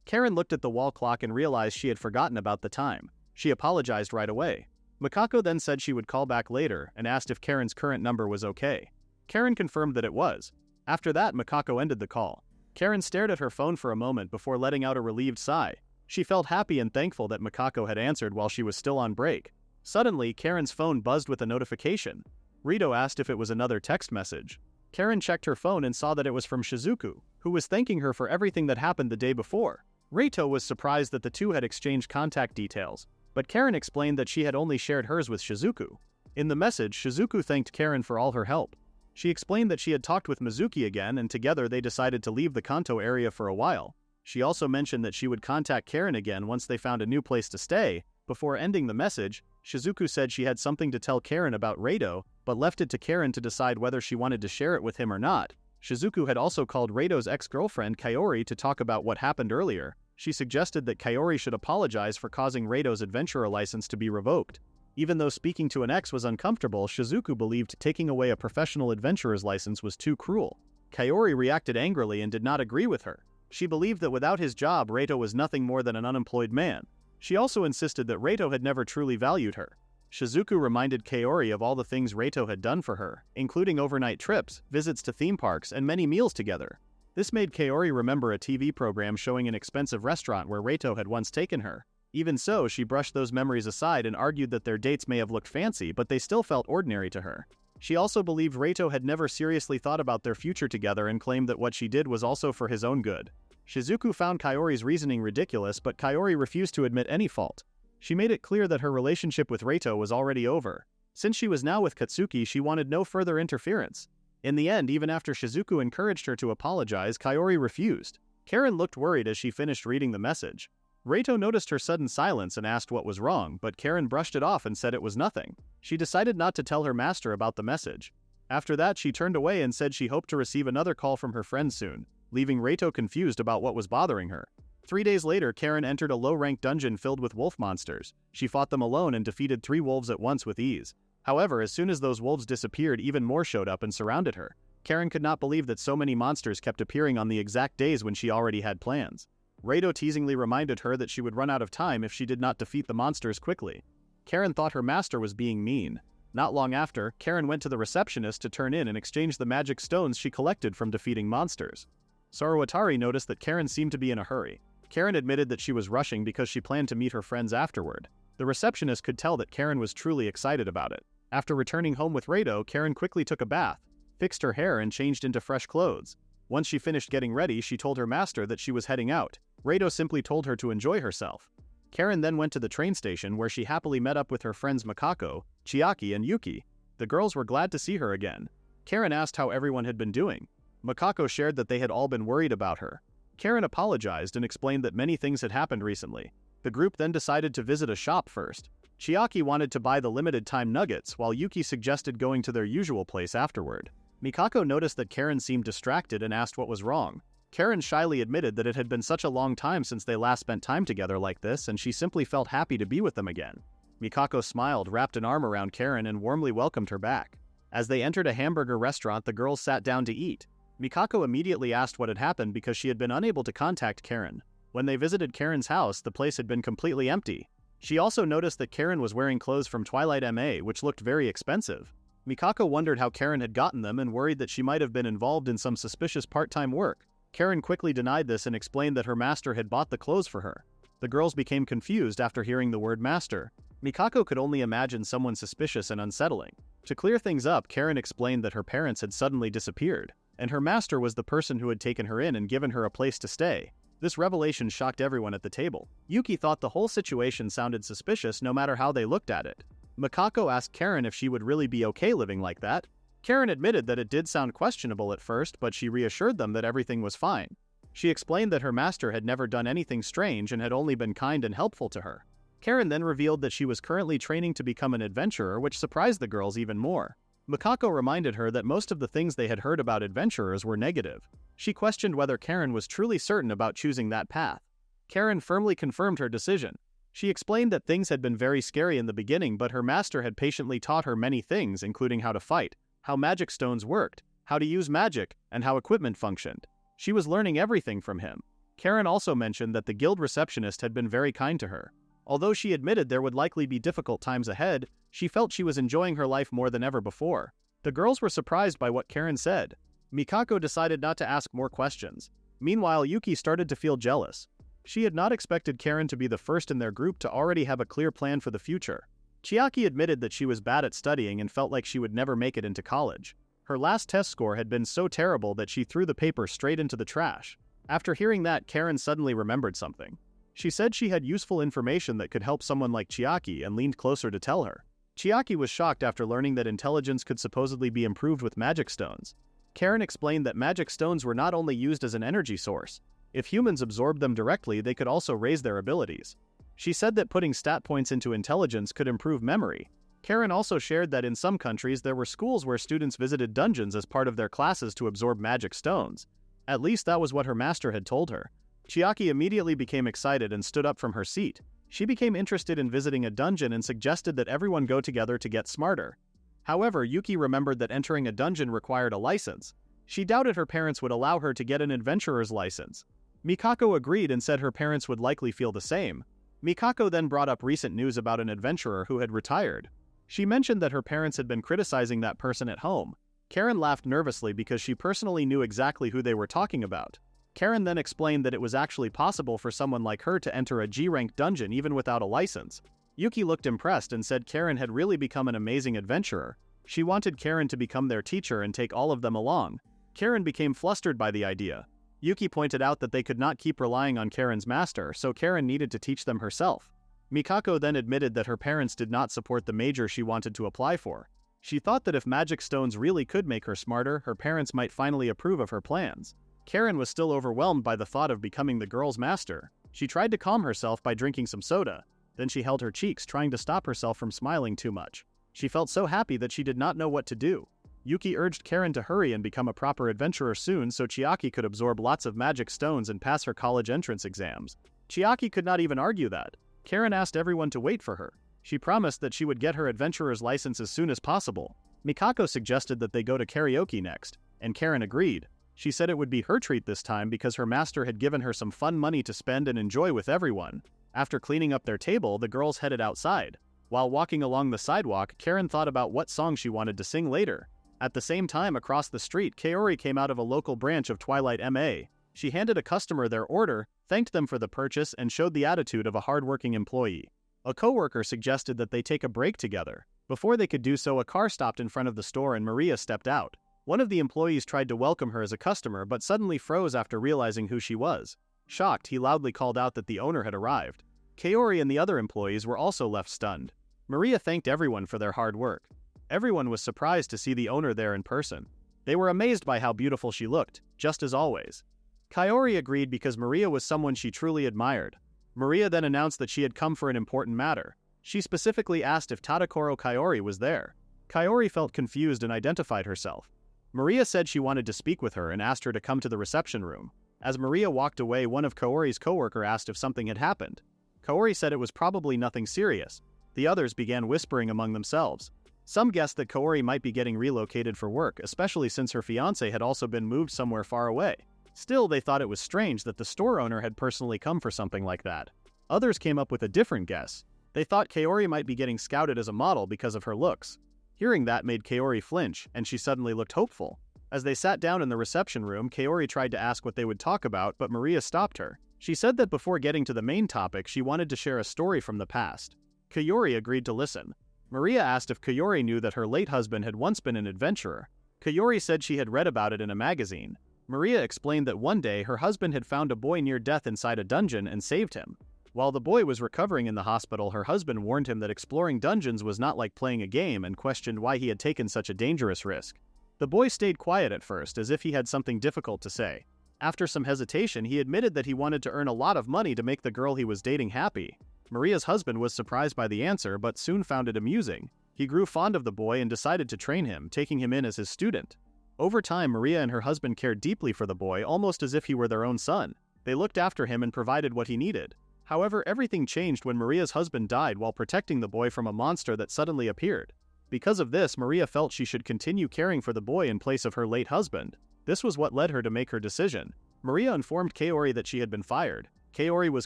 Karen looked at the wall clock and realized she had forgotten about the time. She apologized right away. Makako then said she would call back later and asked if Karen's current number was okay. Karen confirmed that it was. After that, Makako ended the call. Karen stared at her phone for a moment before letting out a relieved sigh. She felt happy and thankful that Makako had answered while she was still on break. Suddenly, Karen's phone buzzed with a notification. Reito asked if it was another text message. Karen checked her phone and saw that it was from Shizuku, who was thanking her for everything that happened the day before. Reito was surprised that the two had exchanged contact details, but Karen explained that she had only shared hers with Shizuku. In the message, Shizuku thanked Karen for all her help. She explained that she had talked with Mizuki again and together they decided to leave the Kanto area for a while. She also mentioned that she would contact Karen again once they found a new place to stay. Before ending the message, Shizuku said she had something to tell Karen about Reito, but left it to Karen to decide whether she wanted to share it with him or not. Shizuku had also called Reito's ex-girlfriend Kaori to talk about what happened earlier. She suggested that Kaori should apologize for causing Reito's adventurer license to be revoked. Even though speaking to an ex was uncomfortable, Shizuku believed taking away a professional adventurer's license was too cruel. Kaori reacted angrily and did not agree with her. She believed that without his job, Reito was nothing more than an unemployed man. She also insisted that Reito had never truly valued her. Shizuku reminded Kaori of all the things Reito had done for her, including overnight trips, visits to theme parks, and many meals together. This made Kaori remember a TV program showing an expensive restaurant where Reito had once taken her. Even so, she brushed those memories aside and argued that their dates may have looked fancy, but they still felt ordinary to her. She also believed Reito had never seriously thought about their future together and claimed that what she did was also for his own good. Shizuku found Kaori's reasoning ridiculous, but Kaori refused to admit any fault. She made it clear that her relationship with Reito was already over. Since she was now with Katsuki, she wanted no further interference. In the end, even after Shizuku encouraged her to apologize, Kaori refused. Karen looked worried as she finished reading the message. Reito noticed her sudden silence and asked what was wrong, but Karen brushed it off and said it was nothing. She decided not to tell her master about the message. After that, she turned away and said she hoped to receive another call from her friend soon, leaving Reito confused about what was bothering her. 3 days later, Karen entered a low-ranked dungeon filled with wolf monsters. She fought them alone and defeated 3 wolves at once with ease. However, as soon as those wolves disappeared, even more showed up and surrounded her. Karen could not believe that so many monsters kept appearing on the exact days when she already had plans. Reito teasingly reminded her that she would run out of time if she did not defeat the monsters quickly. Karen thought her master was being mean. Not long after, Karen went to the receptionist to turn in and exchange the magic stones she collected from defeating monsters. Saruwatari noticed that Karen seemed to be in a hurry. Karen admitted that she was rushing because she planned to meet her friends afterward. The receptionist could tell that Karen was truly excited about it. After returning home with Reito, Karen quickly took a bath, fixed her hair, and changed into fresh clothes. Once she finished getting ready, she told her master that she was heading out. Reito simply told her to enjoy herself. Karen then went to the train station where she happily met up with her friends Makako, Chiaki, and Yuki. The girls were glad to see her again. Karen asked how everyone had been doing. Makako shared that they had all been worried about her. Karen apologized and explained that many things had happened recently. The group then decided to visit a shop first. Chiaki wanted to buy the limited-time nuggets, while Yuki suggested going to their usual place afterward. Mikako noticed that Karen seemed distracted and asked what was wrong. Karen shyly admitted that it had been such a long time since they last spent time together like this, and she simply felt happy to be with them again. Mikako smiled, wrapped an arm around Karen, and warmly welcomed her back. As they entered a hamburger restaurant, the girls sat down to eat. Mikako immediately asked what had happened because she had been unable to contact Karen. When they visited Karen's house, the place had been completely empty. She also noticed that Karen was wearing clothes from Twilight MA, which looked very expensive. Mikako wondered how Karen had gotten them and worried that she might have been involved in some suspicious part-time work. Karen quickly denied this and explained that her master had bought the clothes for her. The girls became confused after hearing the word master. Mikako could only imagine someone suspicious and unsettling. To clear things up, Karen explained that her parents had suddenly disappeared, and her master was the person who had taken her in and given her a place to stay. This revelation shocked everyone at the table. Yuki thought the whole situation sounded suspicious no matter how they looked at it. Makako asked Karen if she would really be okay living like that. Karen admitted that it did sound questionable at first, but she reassured them that everything was fine. She explained that her master had never done anything strange and had only been kind and helpful to her. Karen then revealed that she was currently training to become an adventurer, which surprised the girls even more. Makako reminded her that most of the things they had heard about adventurers were negative. She questioned whether Karen was truly certain about choosing that path. Karen firmly confirmed her decision. She explained that things had been very scary in the beginning, but her master had patiently taught her many things, including how to fight, how magic stones worked, how to use magic, and how equipment functioned. She was learning everything from him. Karen also mentioned that the guild receptionist had been very kind to her. Although she admitted there would likely be difficult times ahead, she felt she was enjoying her life more than ever before. The girls were surprised by what Karen said. Mikako decided not to ask more questions. Meanwhile, Yuki started to feel jealous. She had not expected Karen to be the first in their group to already have a clear plan for the future. Chiaki admitted that she was bad at studying and felt like she would never make it into college. Her last test score had been so terrible that she threw the paper straight into the trash. After hearing that, Karen suddenly remembered something. She said she had useful information that could help someone like Chiaki and leaned closer to tell her. Chiaki was shocked after learning that intelligence could supposedly be improved with magic stones. Karen explained that magic stones were not only used as an energy source. If humans absorbed them directly, they could also raise their abilities. She said that putting stat points into intelligence could improve memory. Karen also shared that in some countries there were schools where students visited dungeons as part of their classes to absorb magic stones. At least that was what her master had told her. Chiaki immediately became excited and stood up from her seat. She became interested in visiting a dungeon and suggested that everyone go together to get smarter. However, Yuki remembered that entering a dungeon required a license. She doubted her parents would allow her to get an adventurer's license. Mikako agreed and said her parents would likely feel the same. Mikako then brought up recent news about an adventurer who had retired. She mentioned that her parents had been criticizing that person at home. Karen laughed nervously because she personally knew exactly who they were talking about. Karen then explained that it was actually possible for someone like her to enter a G-rank dungeon even without a license. Yuki looked impressed and said Karen had really become an amazing adventurer. She wanted Karen to become their teacher and take all of them along. Karen became flustered by the idea. Yuki pointed out that they could not keep relying on Karen's master, so Karen needed to teach them herself. Mikako then admitted that her parents did not support the major she wanted to apply for. She thought that if magic stones really could make her smarter, her parents might finally approve of her plans. Karen was still overwhelmed by the thought of becoming the girl's master. She tried to calm herself by drinking some soda. Then she held her cheeks, trying to stop herself from smiling too much. She felt so happy that she did not know what to do. Yuki urged Karen to hurry and become a proper adventurer soon so Chiaki could absorb lots of magic stones and pass her college entrance exams. Chiaki could not even argue that. Karen asked everyone to wait for her. She promised that she would get her adventurer's license as soon as possible. Mikako suggested that they go to karaoke next, and Karen agreed. She said it would be her treat this time because her master had given her some fun money to spend and enjoy with everyone. After cleaning up their table, the girls headed outside. While walking along the sidewalk, Karen thought about what song she wanted to sing later. At the same time, across the street, Kaori came out of a local branch of Twilight MA. She handed a customer their order, thanked them for the purchase, and showed the attitude of a hardworking employee. A coworker suggested that they take a break together. Before they could do so, a car stopped in front of the store and Maria stepped out. One of the employees tried to welcome her as a customer but suddenly froze after realizing who she was. Shocked, he loudly called out that the owner had arrived. Kaori and the other employees were also left stunned. Maria thanked everyone for their hard work. Everyone was surprised to see the owner there in person. They were amazed by how beautiful she looked, just as always. Kaori agreed because Maria was someone she truly admired. Maria then announced that she had come for an important matter. She specifically asked if Tadakoro Kaori was there. Kaori felt confused and identified herself. Maria said she wanted to speak with her and asked her to come to the reception room. As Maria walked away, one of Kaori's coworker asked if something had happened. Kaori said it was probably nothing serious. The others began whispering among themselves. Some guessed that Kaori might be getting relocated for work, especially since her fiancé had also been moved somewhere far away. Still, they thought it was strange that the store owner had personally come for something like that. Others came up with a different guess. They thought Kaori might be getting scouted as a model because of her looks. Hearing that made Kaori flinch, and she suddenly looked hopeful. As they sat down in the reception room, Kaori tried to ask what they would talk about, but Maria stopped her. She said that before getting to the main topic, she wanted to share a story from the past. Kaori agreed to listen. Maria asked if Kaori knew that her late husband had once been an adventurer. Kaori said she had read about it in a magazine. Maria explained that one day her husband had found a boy near death inside a dungeon and saved him. While the boy was recovering in the hospital, her husband warned him that exploring dungeons was not like playing a game and questioned why he had taken such a dangerous risk. The boy stayed quiet at first, as if he had something difficult to say. After some hesitation, he admitted that he wanted to earn a lot of money to make the girl he was dating happy. Maria's husband was surprised by the answer but soon found it amusing. He grew fond of the boy and decided to train him, taking him in as his student. Over time, Maria and her husband cared deeply for the boy, almost as if he were their own son. They looked after him and provided what he needed. However, everything changed when Maria's husband died while protecting the boy from a monster that suddenly appeared. Because of this, Maria felt she should continue caring for the boy in place of her late husband. This was what led her to make her decision. Maria informed Kaori that she had been fired. Kaori was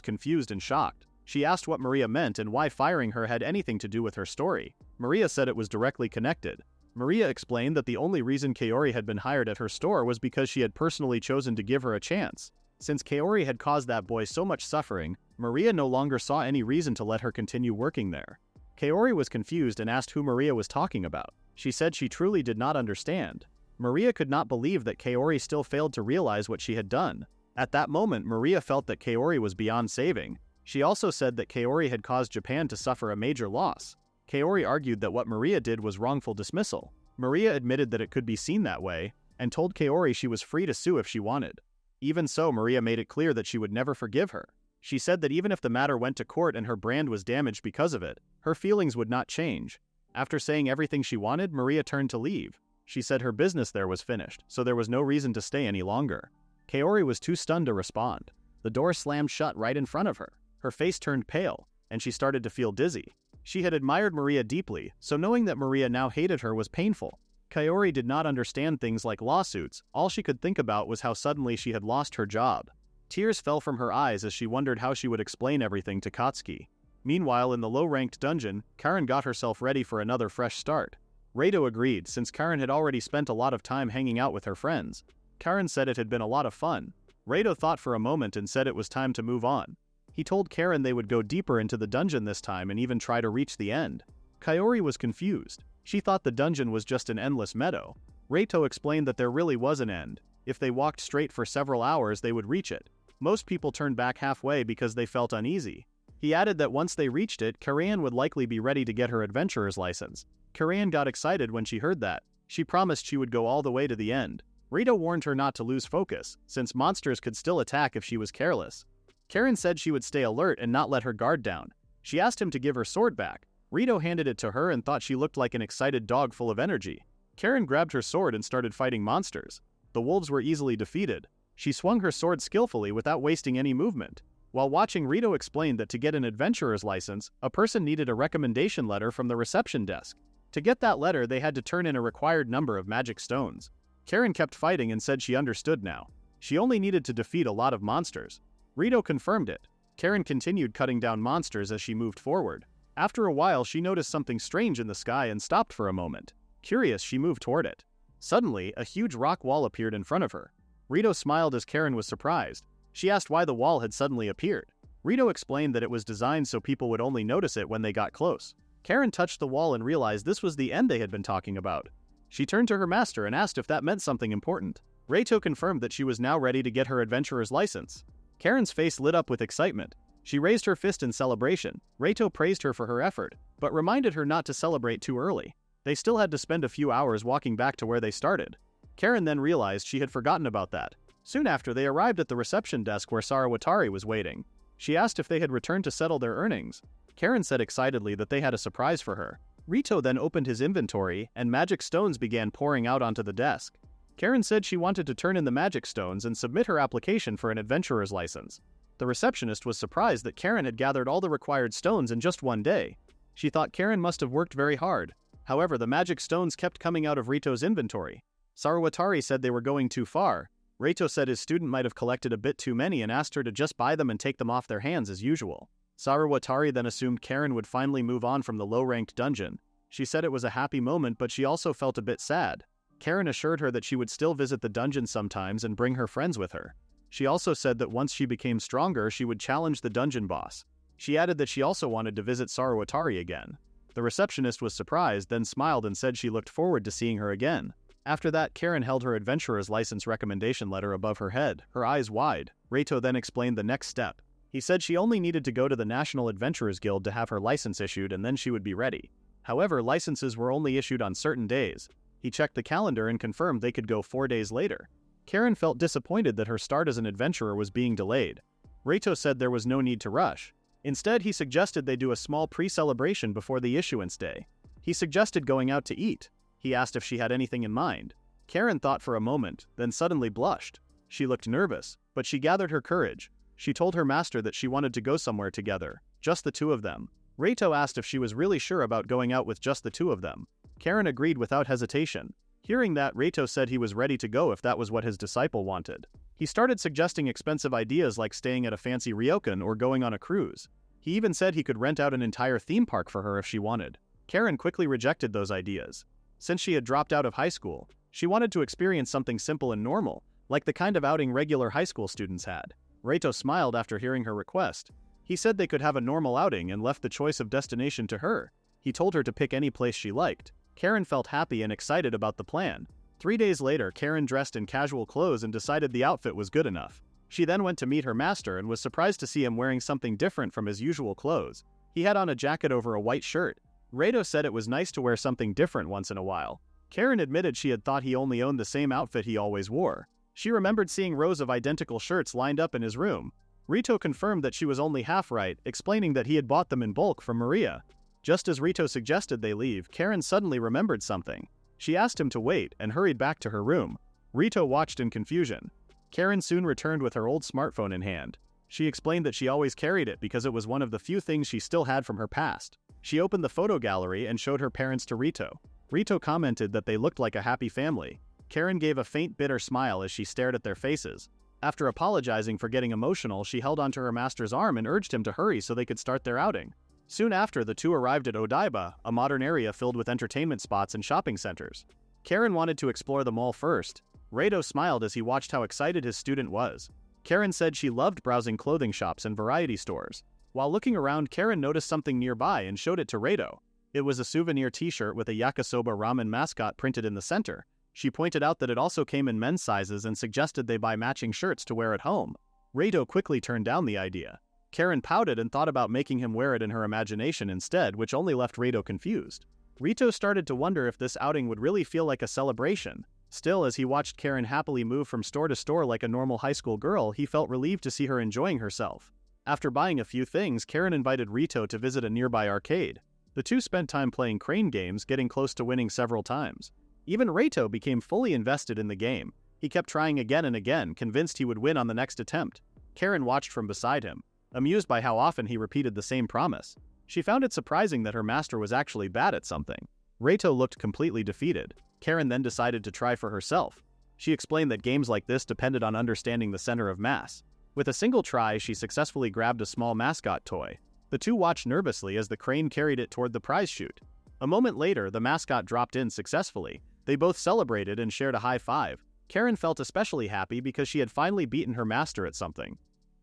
confused and shocked. She asked what Maria meant and why firing her had anything to do with her story. Maria said it was directly connected. Maria explained that the only reason Kaori had been hired at her store was because she had personally chosen to give her a chance. Since Kaori had caused that boy so much suffering, Maria no longer saw any reason to let her continue working there. Kaori was confused and asked who Maria was talking about. She said she truly did not understand. Maria could not believe that Kaori still failed to realize what she had done. At that moment, Maria felt that Kaori was beyond saving. She also said that Kaori had caused Japan to suffer a major loss. Kaori argued that what Maria did was wrongful dismissal. Maria admitted that it could be seen that way, and told Kaori she was free to sue if she wanted. Even so, Maria made it clear that she would never forgive her. She said that even if the matter went to court and her brand was damaged because of it, her feelings would not change. After saying everything she wanted, Maria turned to leave. She said her business there was finished, so there was no reason to stay any longer. Kaori was too stunned to respond. The door slammed shut right in front of her. Her face turned pale, and she started to feel dizzy. She had admired Maria deeply, so knowing that Maria now hated her was painful. Kaori did not understand things like lawsuits. All she could think about was how suddenly she had lost her job. Tears fell from her eyes as she wondered how she would explain everything to Katsuki. Meanwhile, in the low-ranked dungeon, Karen got herself ready for another fresh start. Reito agreed, since Karen had already spent a lot of time hanging out with her friends. Karen said it had been a lot of fun. Reito thought for a moment and said it was time to move on. He told Karen they would go deeper into the dungeon this time and even try to reach the end. Kaori was confused. She thought the dungeon was just an endless meadow. Reito explained that there really was an end. If they walked straight for several hours, they would reach it. Most people turned back halfway because they felt uneasy. He added that once they reached it, Karen would likely be ready to get her adventurer's license. Karen got excited when she heard that. She promised she would go all the way to the end. Reito warned her not to lose focus, since monsters could still attack if she was careless. Karen said she would stay alert and not let her guard down. She asked him to give her sword back. Reito handed it to her and thought she looked like an excited dog full of energy. Karen grabbed her sword and started fighting monsters. The wolves were easily defeated. She swung her sword skillfully without wasting any movement. While watching, Reito explained that to get an adventurer's license, a person needed a recommendation letter from the reception desk. To get that letter, they had to turn in a required number of magic stones. Karen kept fighting and said she understood now. She only needed to defeat a lot of monsters. Reito confirmed it. Karen continued cutting down monsters as she moved forward. After a while, she noticed something strange in the sky and stopped for a moment. Curious, she moved toward it. Suddenly, a huge rock wall appeared in front of her. Reito smiled as Karen was surprised. She asked why the wall had suddenly appeared. Reito explained that it was designed so people would only notice it when they got close. Karen touched the wall and realized this was the end they had been talking about. She turned to her master and asked if that meant something important. Reito confirmed that she was now ready to get her adventurer's license. Karen's face lit up with excitement. She raised her fist in celebration. Reito praised her for her effort, but reminded her not to celebrate too early. They still had to spend a few hours walking back to where they started. Karen then realized she had forgotten about that. Soon after, they arrived at the reception desk where Sarawatari was waiting. She asked if they had returned to settle their earnings. Karen said excitedly that they had a surprise for her. Reito then opened his inventory, and magic stones began pouring out onto the desk. Karen said she wanted to turn in the magic stones and submit her application for an adventurer's license. The receptionist was surprised that Karen had gathered all the required stones in just one day. She thought Karen must have worked very hard. However, the magic stones kept coming out of Reito's inventory. Sarawatari said they were going too far. Reito said his student might have collected a bit too many and asked her to just buy them and take them off their hands as usual. Sarawatari then assumed Karen would finally move on from the low-ranked dungeon. She said it was a happy moment, but she also felt a bit sad. Karen assured her that she would still visit the dungeon sometimes and bring her friends with her. She also said that once she became stronger, she would challenge the dungeon boss. She added that she also wanted to visit Sarawatari again. The receptionist was surprised, then smiled and said she looked forward to seeing her again. After that, Karen held her adventurer's license recommendation letter above her head, her eyes wide. Reito then explained the next step. He said she only needed to go to the National Adventurers Guild to have her license issued and then she would be ready. However, licenses were only issued on certain days. He checked the calendar and confirmed they could go 4 days later. Karen felt disappointed that her start as an adventurer was being delayed. Reito said there was no need to rush. Instead, he suggested they do a small pre-celebration before the issuance day. He suggested going out to eat. He asked if she had anything in mind. Karen thought for a moment, then suddenly blushed. She looked nervous, but she gathered her courage. She told her master that she wanted to go somewhere together, just the two of them. Reito asked if she was really sure about going out with just the two of them. Karen agreed without hesitation. Hearing that, Reito said he was ready to go if that was what his disciple wanted. He started suggesting expensive ideas like staying at a fancy ryokan or going on a cruise. He even said he could rent out an entire theme park for her if she wanted. Karen quickly rejected those ideas. Since she had dropped out of high school, she wanted to experience something simple and normal, like the kind of outing regular high school students had. Reito smiled after hearing her request. He said they could have a normal outing and left the choice of destination to her. He told her to pick any place she liked. Karen felt happy and excited about the plan. 3 days later, Karen dressed in casual clothes and decided the outfit was good enough. She then went to meet her master and was surprised to see him wearing something different from his usual clothes. He had on a jacket over a white shirt. Reito said it was nice to wear something different once in a while. Karen admitted she had thought he only owned the same outfit he always wore. She remembered seeing rows of identical shirts lined up in his room. Reito confirmed that she was only half right, explaining that he had bought them in bulk from Maria. Just as Reito suggested they leave, Karen suddenly remembered something. She asked him to wait and hurried back to her room. Reito watched in confusion. Karen soon returned with her old smartphone in hand. She explained that she always carried it because it was one of the few things she still had from her past. She opened the photo gallery and showed her parents to Reito. Reito commented that they looked like a happy family. Karen gave a faint bitter smile as she stared at their faces. After apologizing for getting emotional, she held onto her master's arm and urged him to hurry so they could start their outing. Soon after, the two arrived at Odaiba, a modern area filled with entertainment spots and shopping centers. Karen wanted to explore the mall first. Reito smiled as he watched how excited his student was. Karen said she loved browsing clothing shops and variety stores. While looking around, Karen noticed something nearby and showed it to Reito. It was a souvenir t-shirt with a yakisoba ramen mascot printed in the center. She pointed out that it also came in men's sizes and suggested they buy matching shirts to wear at home. Reito quickly turned down the idea. Karen pouted and thought about making him wear it in her imagination instead, which only left Reito confused. Reito started to wonder if this outing would really feel like a celebration. Still, as he watched Karen happily move from store to store like a normal high school girl, he felt relieved to see her enjoying herself. After buying a few things, Karen invited Reito to visit a nearby arcade. The two spent time playing crane games, getting close to winning several times. Even Reito became fully invested in the game. He kept trying again and again, convinced he would win on the next attempt. Karen watched from beside him, amused by how often he repeated the same promise. She found it surprising that her master was actually bad at something. Reito looked completely defeated. Karen then decided to try for herself. She explained that games like this depended on understanding the center of mass. With a single try, she successfully grabbed a small mascot toy. The two watched nervously as the crane carried it toward the prize chute. A moment later, the mascot dropped in successfully. They both celebrated and shared a high five. Karen felt especially happy because she had finally beaten her master at something.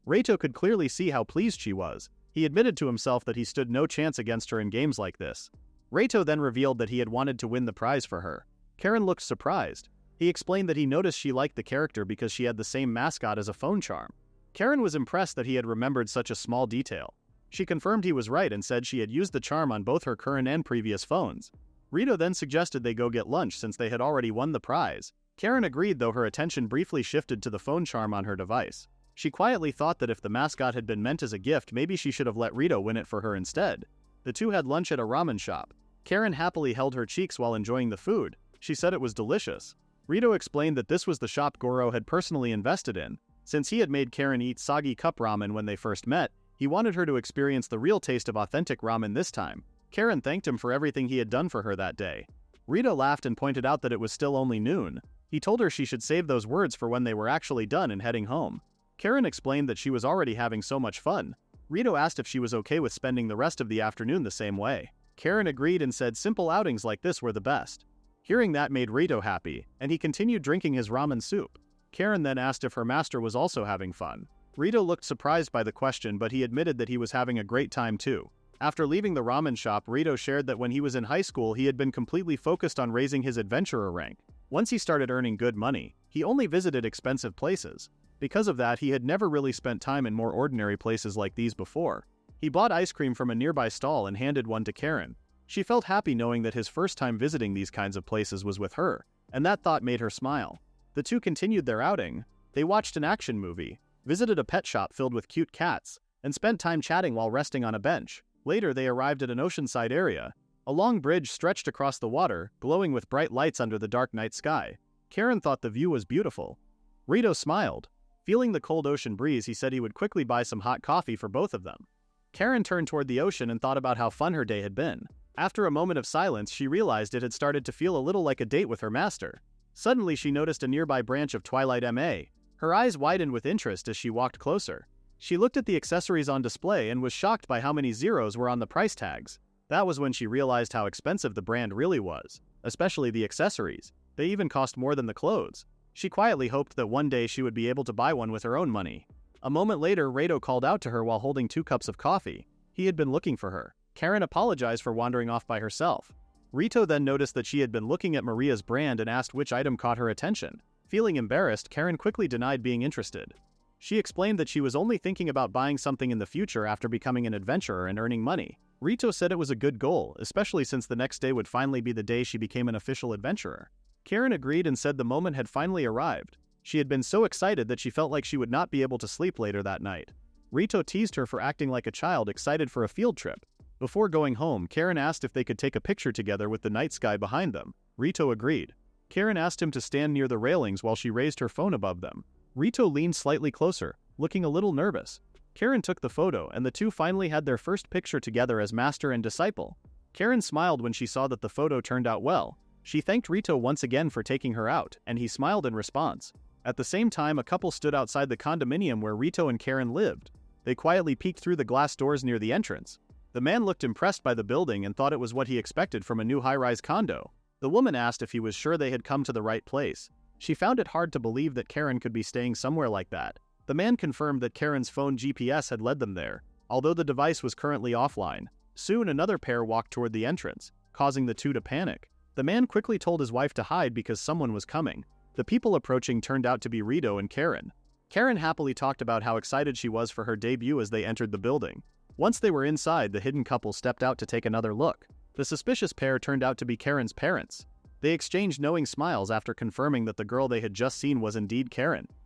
Reito could clearly see how pleased she was. He admitted to himself that he stood no chance against her in games like this. Reito then revealed that he had wanted to win the prize for her. Karen looked surprised. He explained that he noticed she liked the character because she had the same mascot as a phone charm. Karen was impressed that he had remembered such a small detail. She confirmed he was right and said she had used the charm on both her current and previous phones. Reito then suggested they go get lunch since they had already won the prize. Karen agreed, though her attention briefly shifted to the phone charm on her device. She quietly thought that if the mascot had been meant as a gift, maybe she should have let Reito win it for her instead. The two had lunch at a ramen shop. Karen happily held her cheeks while enjoying the food. She said it was delicious. Reito explained that this was the shop Goro had personally invested in. Since he had made Karen eat soggy cup ramen when they first met, he wanted her to experience the real taste of authentic ramen this time. Karen thanked him for everything he had done for her that day. Reito laughed and pointed out that it was still only noon. He told her she should save those words for when they were actually done and heading home. Karen explained that she was already having so much fun. Reito asked if she was okay with spending the rest of the afternoon the same way. Karen agreed and said simple outings like this were the best. Hearing that made Reito happy, and he continued drinking his ramen soup. Karen then asked if her master was also having fun. Reito looked surprised by the question, but he admitted that he was having a great time too. After leaving the ramen shop, Reito shared that when he was in high school, he had been completely focused on raising his adventurer rank. Once he started earning good money, he only visited expensive places. Because of that, he had never really spent time in more ordinary places like these before. He bought ice cream from a nearby stall and handed one to Karen. She felt happy knowing that his first time visiting these kinds of places was with her, and that thought made her smile. The two continued their outing. They watched an action movie, visited a pet shop filled with cute cats, and spent time chatting while resting on a bench. Later, they arrived at an oceanside area. A long bridge stretched across the water, glowing with bright lights under the dark night sky. Karen thought the view was beautiful. Reito smiled. Feeling the cold ocean breeze, he said he would quickly buy some hot coffee for both of them. Karen turned toward the ocean and thought about how fun her day had been. After a moment of silence, she realized it had started to feel a little like a date with her master. Suddenly, she noticed a nearby branch of Twilight MA. Her eyes widened with interest as she walked closer. She looked at the accessories on display and was shocked by how many zeros were on the price tags. That was when she realized how expensive the brand really was, especially the accessories. They even cost more than the clothes. She quietly hoped that one day she would be able to buy one with her own money. A moment later, Reito called out to her while holding 2 cups of coffee. He had been looking for her. Karen apologized for wandering off by herself. Reito then noticed that she had been looking at Maria's brand and asked which item caught her attention. Feeling embarrassed, Karen quickly denied being interested. She explained that she was only thinking about buying something in the future after becoming an adventurer and earning money. Reito said it was a good goal, especially since the next day would finally be the day she became an official adventurer. Karen agreed and said the moment had finally arrived. She had been so excited that she felt like she would not be able to sleep later that night. Reito teased her for acting like a child excited for a field trip. Before going home, Karen asked if they could take a picture together with the night sky behind them. Reito agreed. Karen asked him to stand near the railings while she raised her phone above them. Reito leaned slightly closer, looking a little nervous. Karen took the photo, and the two finally had their first picture together as master and disciple. Karen smiled when she saw that the photo turned out well. She thanked Reito once again for taking her out, and he smiled in response. At the same time, a couple stood outside the condominium where Reito and Karen lived. They quietly peeked through the glass doors near the entrance. The man looked impressed by the building and thought it was what he expected from a new high-rise condo. The woman asked if he was sure they had come to the right place. She found it hard to believe that Karen could be staying somewhere like that. The man confirmed that Karen's phone GPS had led them there, although the device was currently offline. Soon another pair walked toward the entrance, causing the two to panic. The man quickly told his wife to hide because someone was coming. The people approaching turned out to be Reito and Karen. Karen happily talked about how excited she was for her debut as they entered the building. Once they were inside, the hidden couple stepped out to take another look. The suspicious pair turned out to be Karen's parents. They exchanged knowing smiles after confirming that the girl they had just seen was indeed Karen.